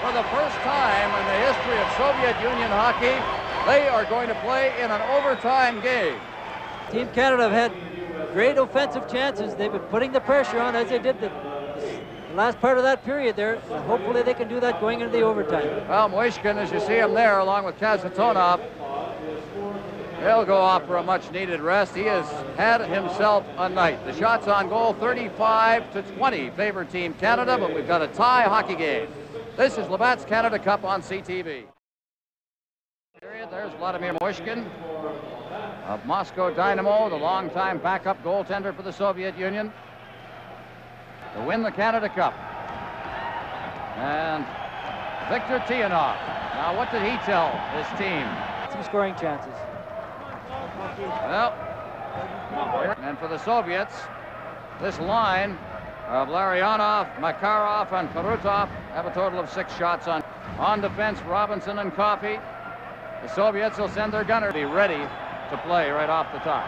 For the first time in the history of Soviet Union hockey, they are going to play in an overtime game. Team Canada have had great offensive chances. They've been putting the pressure on as they did the last part of that period there. And hopefully they can do that going into the overtime. Well, Mushkin, as you see him there, along with Kazatonov, he'll go off for a much-needed rest. He has had himself a night. The shots on goal, 35-20, favor Team Canada, but we've got a tie hockey game. This is Labatt's Canada Cup on CTV. There's Vladimir Mushkin of Moscow Dynamo, the longtime backup goaltender for the Soviet Union, to win the Canada Cup. And Victor Tiyanov. Now, what did he tell his team? Some scoring chances. Well, and for the Soviets, this line of Larionov, Makarov, and Karutov have a total of 6 shots on. On defense, Robinson and Coffey. The Soviets will send their gunner to be ready to play right off the top.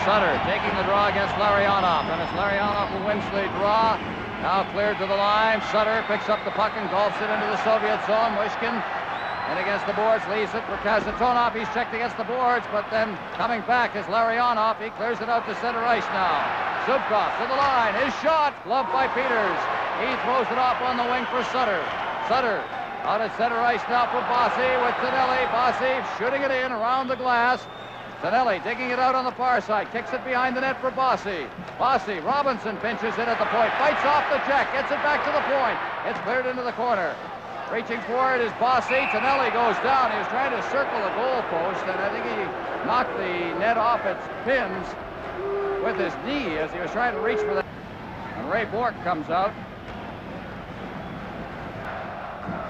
Sutter taking the draw against Larionov, and it's Larionov who wins the draw. Now cleared to the line. Sutter picks up the puck and golfs it into the Soviet zone. Mushkin in against the boards, leaves it for Kazatonov. He's checked against the boards, but then coming back is Larionov. He clears it out to center ice now. Zubkov to the line. His shot, gloved by Peters. He throws it off on the wing for Sutter. Sutter Out at center ice now for Bossy with Tonelli. Bossy shooting it in around the glass. Tonelli digging it out on the far side. Kicks it behind the net for Bossy. Bossy, Robinson pinches in at the point. Fights off the check. Gets it back to the point. It's cleared into the corner. Reaching for it is Bossy. Tonelli goes down. He was trying to circle the goal post, and I think he knocked the net off its pins with his knee as he was trying to reach for that. And Ray Bourque comes out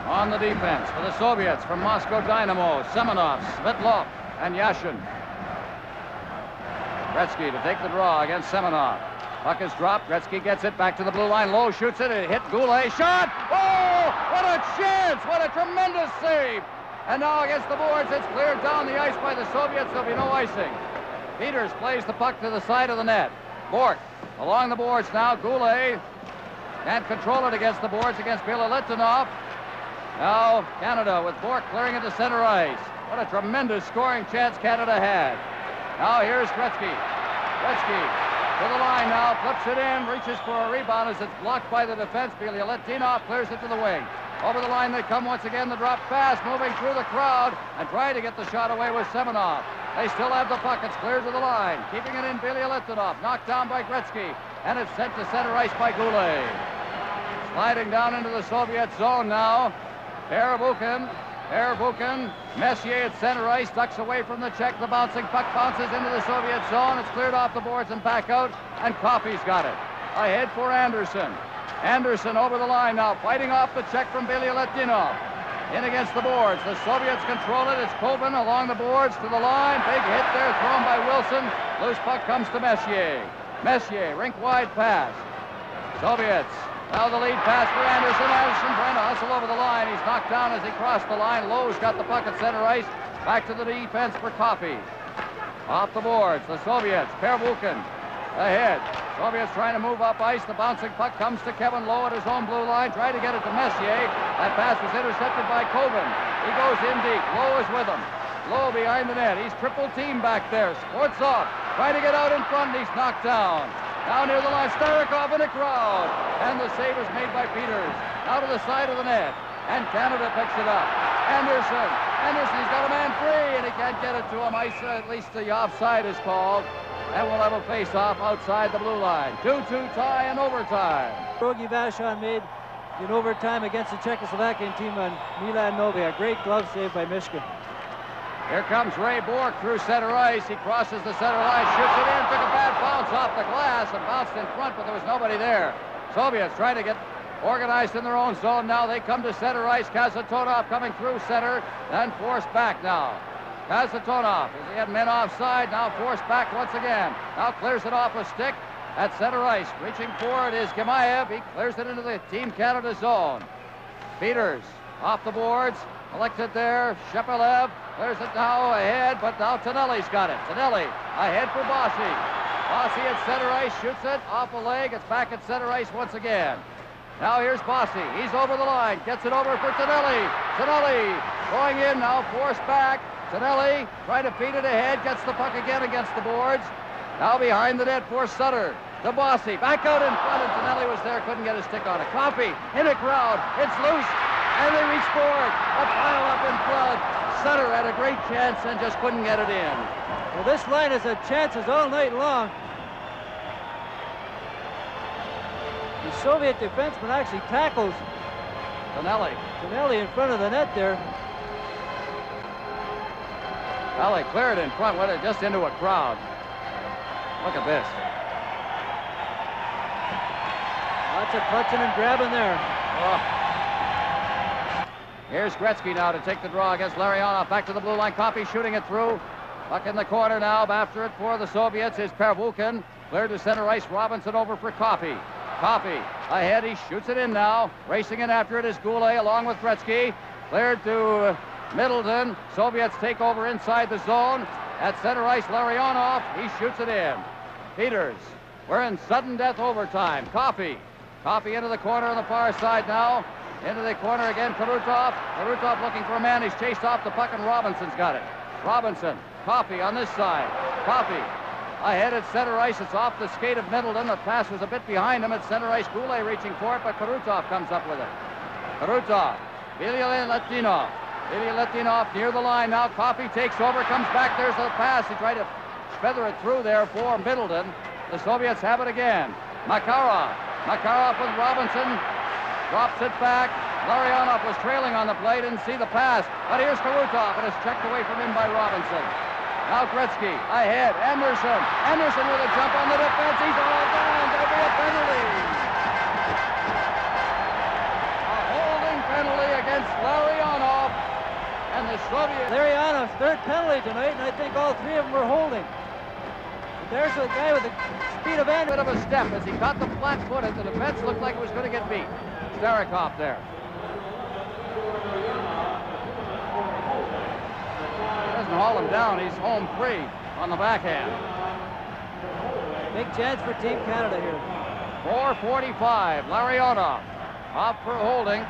on the defense for the Soviets from Moscow Dynamo. Semenov, Svetlov, and Yashin. Gretzky to take the draw against Semenov. Puck is dropped. Gretzky gets it back to the blue line. Low shoots it. It hit Goulet. Shot! Oh! What a chance! What a tremendous save! And now against the boards, it's cleared down the ice by the Soviets. There'll be no icing. Peters plays the puck to the side of the net. Bourque along the boards now. Goulet can't control it against the boards against Bilalitinov. Now Canada with Bourque clearing it to center ice. What a tremendous scoring chance Canada had. Now here's Gretzky. Gretzky to the line now, flips it in, reaches for a rebound as it's blocked by the defense. Bilalitinov clears it to the wing. Over the line they come once again. The drop pass, moving through the crowd and trying to get the shot away with Semenov. They still have the puck. It's cleared to the line. Keeping it in, Bilalitinov. Knocked down by Gretzky. And it's sent to center ice by Goulet. Sliding down into the Soviet zone now. Pervukin. Messier at center ice, ducks away from the check. The bouncing puck bounces into the Soviet zone. It's cleared off the boards and back out, and Coffey's got it. Ahead for Anderson. Anderson over the line now, fighting off the check from Bilalitinov. In against the boards. The Soviets control it. It's Coben along the boards to the line. Big hit there, thrown by Wilson. Loose puck comes to Messier. Messier, rink-wide pass. Soviets. Now the lead pass for Anderson. Anderson trying to hustle over the line. He's knocked down as he crossed the line. Lowe's got the puck at center ice. Back to the defense for Coffey. Off the boards, the Soviets. Pervukin ahead. Soviets trying to move up ice. The bouncing puck comes to Kevin Lowe at his own blue line. Trying to get it to Messier. That pass was intercepted by Coben. He goes in deep. Lowe is with him. Lowe behind the net. He's triple team back there. Sports off. Trying to get out in front. He's knocked down. Down near the line, Starikov in the crowd. And the save is made by Peters. Out of the side of the net. And Canada picks it up. Anderson, he's got a man free, and he can't get it to him. At least the offside is called. And we'll have a face-off outside the blue line. 2-2 tie in overtime. Rogi Vashon made in overtime against the Czechoslovakian team on Milan Novi. A great glove save by Mishka. Here comes Ray Bourque through center ice. He crosses the center line, shoots it in, took a bad bounce off the glass and bounced in front, but there was nobody there. Soviets trying to get organized in their own zone now. They come to center ice. Kasatonov coming through center, then forced back now. Kasatonov, as he had men offside, now forced back once again. Now clears it off a stick at center ice. Reaching for it is Gemaev. He clears it into the Team Canada zone. Peters off the boards. Collected there. Shepelev clears it now ahead, but now Tonelli's got it. Tonelli ahead for Bossy. Bossy at center ice, shoots it off a leg. It's back at center ice once again. Now here's Bossy. He's over the line. Gets it over for Tonelli. Tonelli going in now, forced back. Tonelli trying to feed it ahead. Gets the puck again against the boards. Now behind the net for Sutter. To Bossy. Back out in front, and Tonelli was there. Couldn't get a stick on it. Coffey in a crowd. It's loose. And they reach for it. A pile up in front. Sutter had a great chance and just couldn't get it in. Well, this line has had chances all night long. The Soviet defenseman actually tackles Tonelli in front of the net there. Well, they cleared in front, went just into a crowd. Look at this. Lots of clutching and grabbing there. Oh. Here's Gretzky now to take the draw against Larionov. Back to the blue line. Coffey shooting it through. Puck in the corner now. After it for the Soviets is Pervukin. Cleared to center ice. Robinson over for Coffey. Coffey ahead. He shoots it in now. Racing in after it is Goulet along with Gretzky. Cleared to Middleton. Soviets take over inside the zone. At center ice, Larionov. He shoots it in. Peters. We're in sudden death overtime. Coffey into the corner on the far side now. Into the corner again, Karutov. Karutov looking for a man. He's chased off the puck, and Robinson's got it. Robinson, Coffey on this side. Coffey ahead at center ice. It's off the skate of Middleton. The pass was a bit behind him at center ice. Goulet reaching for it, but Karutov comes up with it. Karutov Bilyaletdinov. Bilyaletdinov near the line now. Coffey takes over, comes back. There's the pass. He tried to feather it through there for Middleton. The Soviets have it again. Makarov. Makarov with Robinson. Drops it back. Larionov was trailing on the play. Didn't see the pass. But here's Karutov. And it's checked away from him by Robinson. Now Gretzky ahead. Anderson. Anderson with a jump on the defense. He's all down. There'll be a penalty. A holding penalty against Larionov. And the Soviets. Larionov's third penalty tonight, and I think all three of them were holding. But there's a guy with the speed of Anderson. Bit of a step as he caught the flat foot, and the defense looked like it was going to get beat. Starikov there. Doesn't haul him down. He's home free on the backhand. Big chance for Team Canada here. 4:45. Larionov off for holding.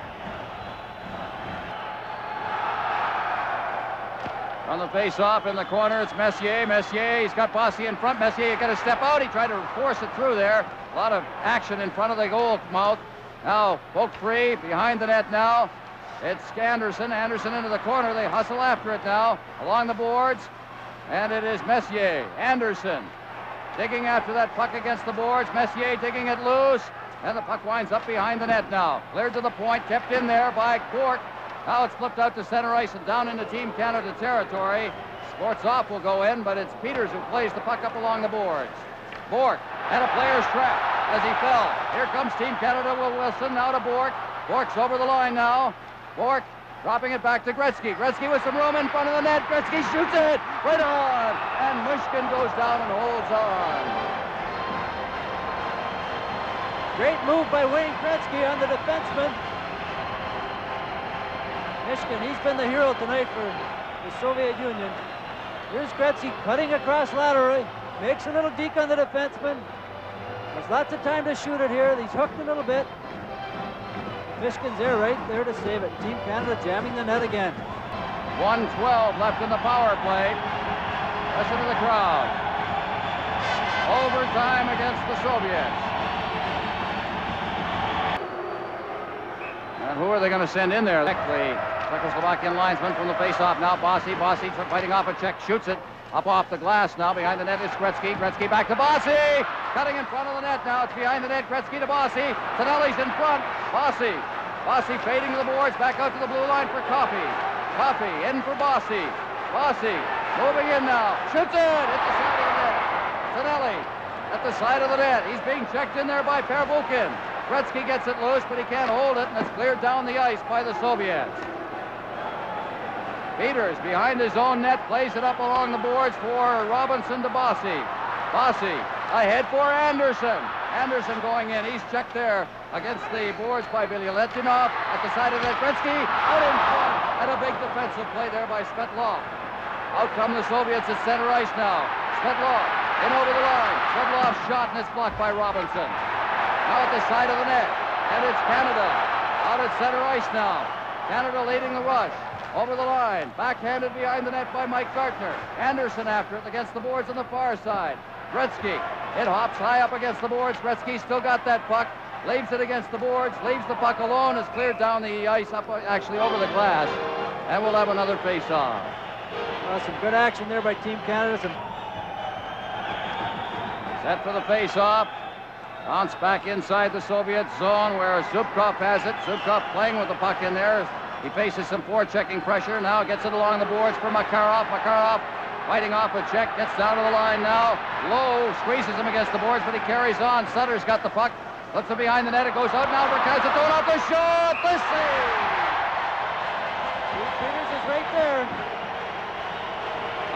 On the face-off in the corner, it's Messier. Messier, he's got Bossy in front. Messier, got to step out. He tried to force it through there. A lot of action in front of the goal mouth. Now, poke free, behind the net now. It's Anderson. Anderson into the corner. They hustle after it now, along the boards. And it is Messier. Anderson digging after that puck against the boards. Messier digging it loose. And the puck winds up behind the net now. Cleared to the point, kept in there by Cork. Now it's flipped out to center ice and down into Team Canada territory. Sportsoff will go in, but it's Peters who plays the puck up along the boards. Bork had a player's trap as he fell. Here comes Team Canada with Wilson, now to Bork. Bork's over the line now. Bork dropping it back to Gretzky. Gretzky with some room in front of the net. Gretzky shoots it right on, and Mushkin goes down and holds on. Great move by Wayne Gretzky on the defenseman. Mishkin, he's been the hero tonight for the Soviet Union. Here's Gretzky cutting across laterally, makes a little deke on the defenseman. Has lots of time to shoot it here. He's hooked a little bit. Mishkin's there, right there to save it. Team Canada jamming the net again. 1:12 left in the power play. Listen to the crowd. Overtime against the Soviets. And who are they going to send in there? The Czechoslovakian linesman from the face-off now. Bossy fighting off a check, shoots it up off the glass now. Behind the net is Gretzky. Gretzky back to Bossy. Cutting in front of the net now. It's behind the net. Gretzky to Bossy. Tonelli's in front. Bossy fading to the boards. Back out to the blue line for Coffey. Coffey in for Bossy. Bossy moving in now. Shoots it at the side of the net. Tonelli at the side of the net. He's being checked in there by Pervukin. Gretzky gets it loose, but he can't hold it, and it's cleared down the ice by the Soviets. Peters behind his own net, plays it up along the boards for Robinson to Bossy. Bossy ahead for Anderson. Anderson going in. He's checked there against the boards by Bilyaletdinov. At the side of that, Gretzky out in front. And a big defensive play there by Svetlov. Out come the Soviets at center ice now. Svetlov in over the line. Svetlov's shot, and it's blocked by Robinson. Now at the side of the net, and it's Canada out at center ice now. Canada leading the rush over the line, backhanded behind the net by Mike Gartner. Anderson after it against the boards on the far side. Gretzky, it hops high up against the boards. Gretzky still got that puck, leaves it against the boards, leaves the puck alone, is cleared down the ice, up actually over the glass, and we'll have another face-off. Some good action there by Team Canada. Set for the face-off. Bounce back inside the Soviet zone where Zubkov has it. Zubkov playing with the puck in there. He faces some forechecking pressure. Now gets it along the boards for Makarov. Makarov fighting off a check. Gets down to the line now. Low squeezes him against the boards, but he carries on. Sutter's got the puck. Flips it behind the net. It goes out now for Kazatonov. The shot. The save. Peters is right there.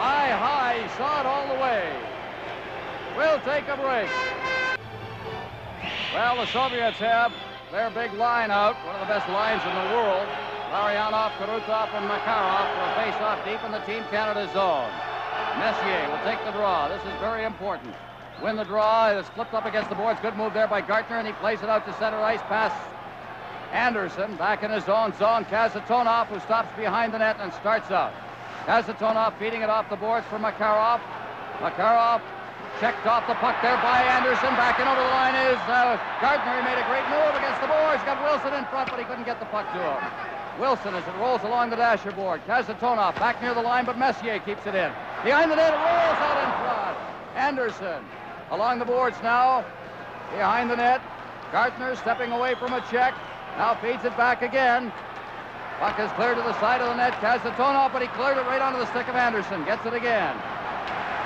High. He saw it all the way. We'll take a break. Well, the Soviets have their big line out, one of the best lines in the world. Larionov, Karutov, and Makarov for a face-off deep in the Team Canada zone. Messier will take the draw. This is very important. Win the draw. It's flipped up against the boards. Good move there by Gartner, and he plays it out to center ice past Anderson. Back in his own zone. Kazatonov, who stops behind the net and starts out. Kazatonov feeding it off the boards for Makarov. Makarov checked off the puck there by Anderson. Back in over the line is Gartner. He made a great move against the boards. Got Wilson in front, but he couldn't get the puck to him. Wilson as it rolls along the dasher board. Kazatonov back near the line, but Messier keeps it in. Behind the net, it rolls out in front. Anderson along the boards now. Behind the net. Gartner stepping away from a check. Now feeds it back again. Puck is cleared to the side of the net. Kazatonov, but he cleared it right onto the stick of Anderson. Gets it again.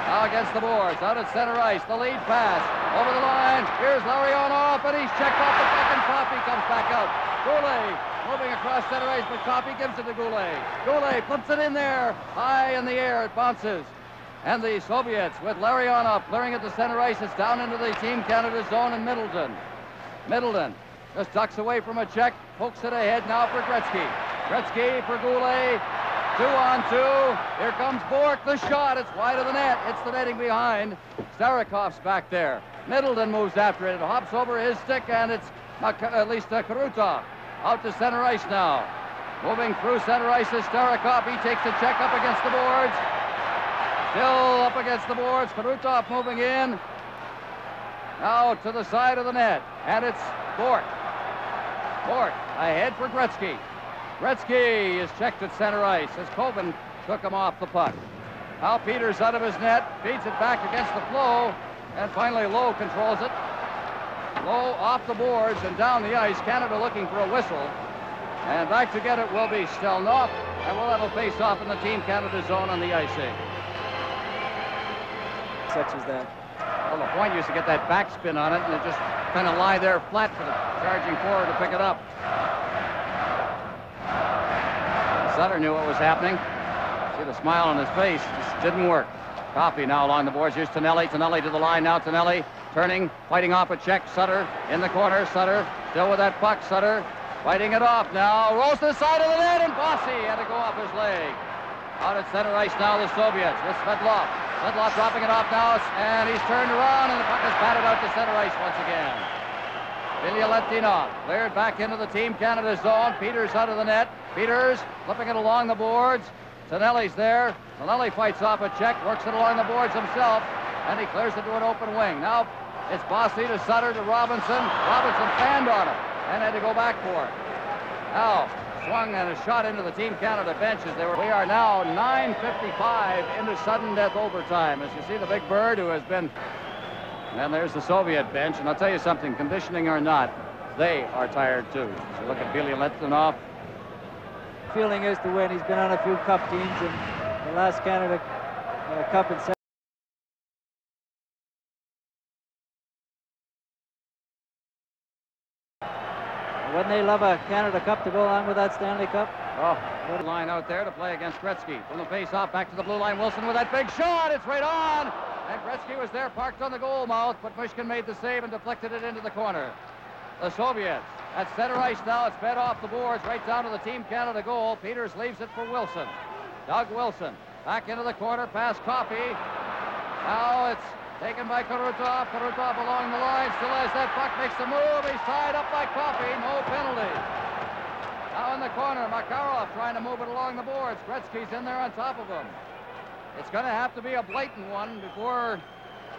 Now against the boards, out at center ice, the lead pass, over the line, here's Larionov, and he's checked off the puck, and Coffey comes back out. Goulet moving across center ice, but Coffey gives it to Goulet. Goulet flips it in there, high in the air, it bounces. And the Soviets, with Larionov clearing it to center ice, it's down into the Team Canada zone, and Middleton just ducks away from a check, pokes it ahead now for Gretzky. Gretzky for Goulet. 2-on-2. Here comes Bork. The shot. It's wide of the net. It's the netting behind. Starakov's back there. Middleton moves after it. It hops over his stick, and it's at least Karutov. Out to center ice now. Moving through center ice is Starakov. He takes a check up against the boards. Still up against the boards. Karutov moving in. Now to the side of the net. And it's Bork. Bork ahead for Gretzky. Gretzky is checked at center ice as Coben took him off the puck. Now Peters out of his net, feeds it back against the flow, and finally Lowe controls it. Lowe off the boards and down the ice. Canada looking for a whistle. And back to get it will be Stelnoff, and we'll have a face-off in the Team Canada zone on the icing. Such as that. Well, the point used to get that backspin on it, and it just kind of lie there flat for the charging forward to pick it up. Sutter knew what was happening. See the smile on his face. Just didn't work. Coffey now along the boards. Here's Tonelli. Tonelli to the line now. Tonelli turning, fighting off a check. Sutter in the corner. Sutter still with that puck. Sutter fighting it off now. Rolls to the side of the net, and Bossy had to go off his leg. Out at center ice now, the Soviets with Svedlov. Svedlov dropping it off now, and he's turned around, and the puck is batted out to center ice once again. Bilyaletdinov cleared back into the Team Canada zone. Peters out of the net. Peters flipping it along the boards. Tonelli's there. Tonelli fights off a check, works it along the boards himself, and he clears it to an open wing. Now it's Bossy to Sutter to Robinson. Robinson fanned on it and had to go back for it. Now swung and a shot into the Team Canada benches. We are now 9:55 into sudden death overtime. As you see the big bird who has been... And there's the Soviet bench, and I'll tell you something, conditioning or not, they are tired too. So look at Bilyaletdinov. Feeling is to win. He's been on a few cup teams, and the last Canada Cup in wouldn't they love a Canada Cup to go along with that Stanley Cup? Oh, good line out there to play against Gretzky. From the face-off, back to the blue line. Wilson with that big shot. It's right on. And Gretzky was there, parked on the goal mouth, but Mushkin made the save and deflected it into the corner. The Soviets at center ice now. It's fed off the boards right down to the Team Canada goal. Peters leaves it for Wilson. Doug Wilson back into the corner, past Coffey. Now it's taken by Karutov. Karutov along the line, still has that puck, makes the move. He's tied up by Coffey, no penalty. Now in the corner, Makarov trying to move it along the boards. Gretzky's in there on top of him. It's going to have to be a blatant one before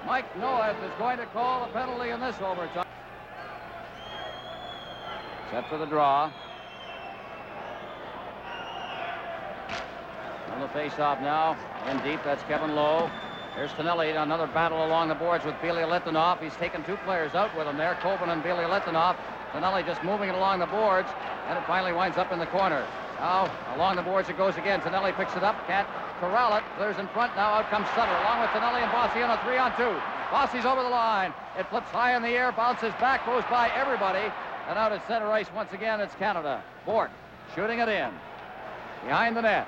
Mike Noeth is going to call a penalty in this overtime. Set for the draw. On the face-off now, in deep, that's Kevin Lowe. There's Tonelli, another battle along the boards with Bilyaletdinov. He's taken two players out with him there, Coben and Bilyaletdinov. Tonelli just moving it along the boards, and it finally winds up in the corner. Now, along the boards it goes again. Tonelli picks it up, can't corral it, clears in front. Now out comes Sutter, along with Tonelli and Bossy on a 3-on-2. Bossy's over the line. It flips high in the air, bounces back, goes by everybody. And out at center ice once again, it's Canada. Bork shooting it in. Behind the net.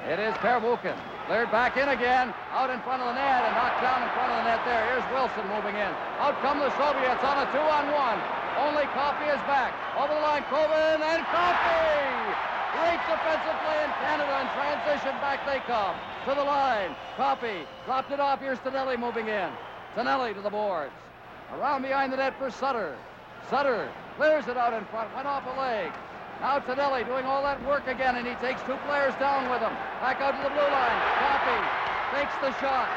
It is Pervukin. Cleared back in again. Out in front of the net and knocked down in front of the net there. Here's Wilson moving in. Out come the Soviets on a 2-on-1. Only Coffey is back. Over the line, Coben and Coffey! Great defensive play in Canada in transition. Back they come to the line. Coffey dropped it off. Here's Tonelli moving in. Tonelli to the boards. Around behind the net for Sutter. Sutter clears it out in front. Went off a leg. Now Tonelli doing all that work again, and he takes two players down with him. Back out to the blue line. Coffey takes the shot.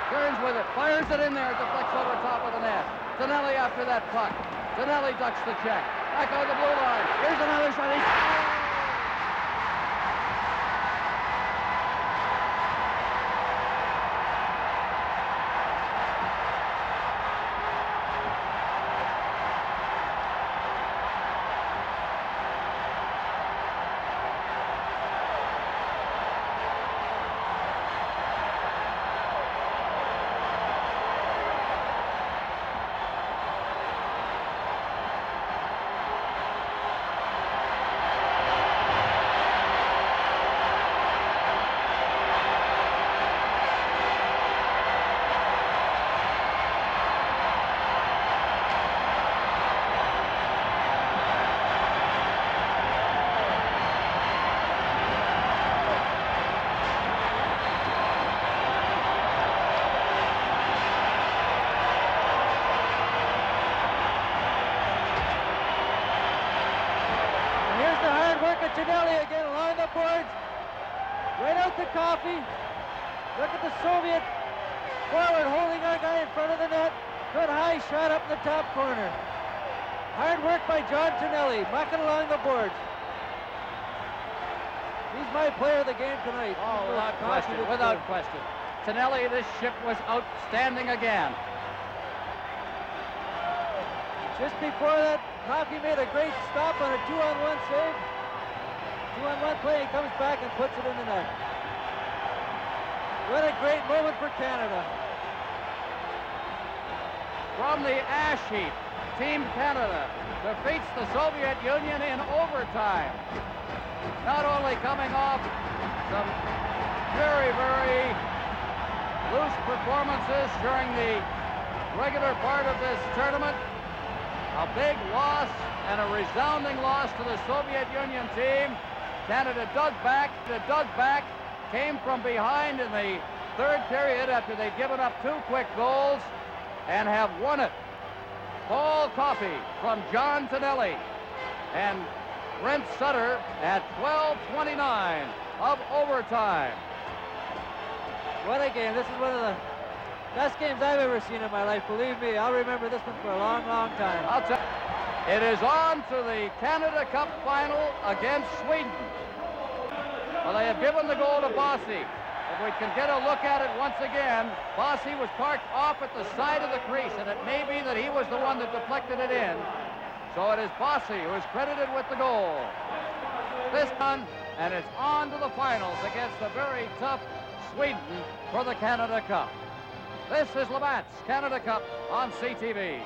Turns with it. Fires it in there. Deflects over top of the net. Tonelli after that puck. Tonelli ducks the check. Back out the blue line. Here's another shot. He Tonelli again along the boards. Right out to Coffey. Look at the Soviet forward holding our guy in front of the net. Good high shot up in the top corner. Hard work by John Tonelli, mucking along the boards. He's my player of the game tonight. Oh, without question, without question. Tonelli, this ship was outstanding again. Just before that, Coffey made a great stop on a 2-on-1 save. 2-on-1 play, he comes back and puts it in the net. What a great moment for Canada. From the ash heap, Team Canada defeats the Soviet Union in overtime. Not only coming off some very, very loose performances during the regular part of this tournament, a big loss and a resounding loss to the Soviet Union team. Canada dug back, came from behind in the third period after they'd given up 2 quick goals and have won it. Paul Coffey from John Tonelli and Brent Sutter at 12:29 of overtime. What a game. This is one of the best games I've ever seen in my life. Believe me, I'll remember this one for a long, long time. I'll tell you, it is on to the Canada Cup final against Sweden. Well, they have given the goal to Bossy. If we can get a look at it once again, Bossy was parked off at the side of the crease, and it may be that he was the one that deflected it in. So it is Bossy who is credited with the goal. This one, and it's on to the finals against the very tough Sweden for the Canada Cup. This is Labatt's Canada Cup on CTV.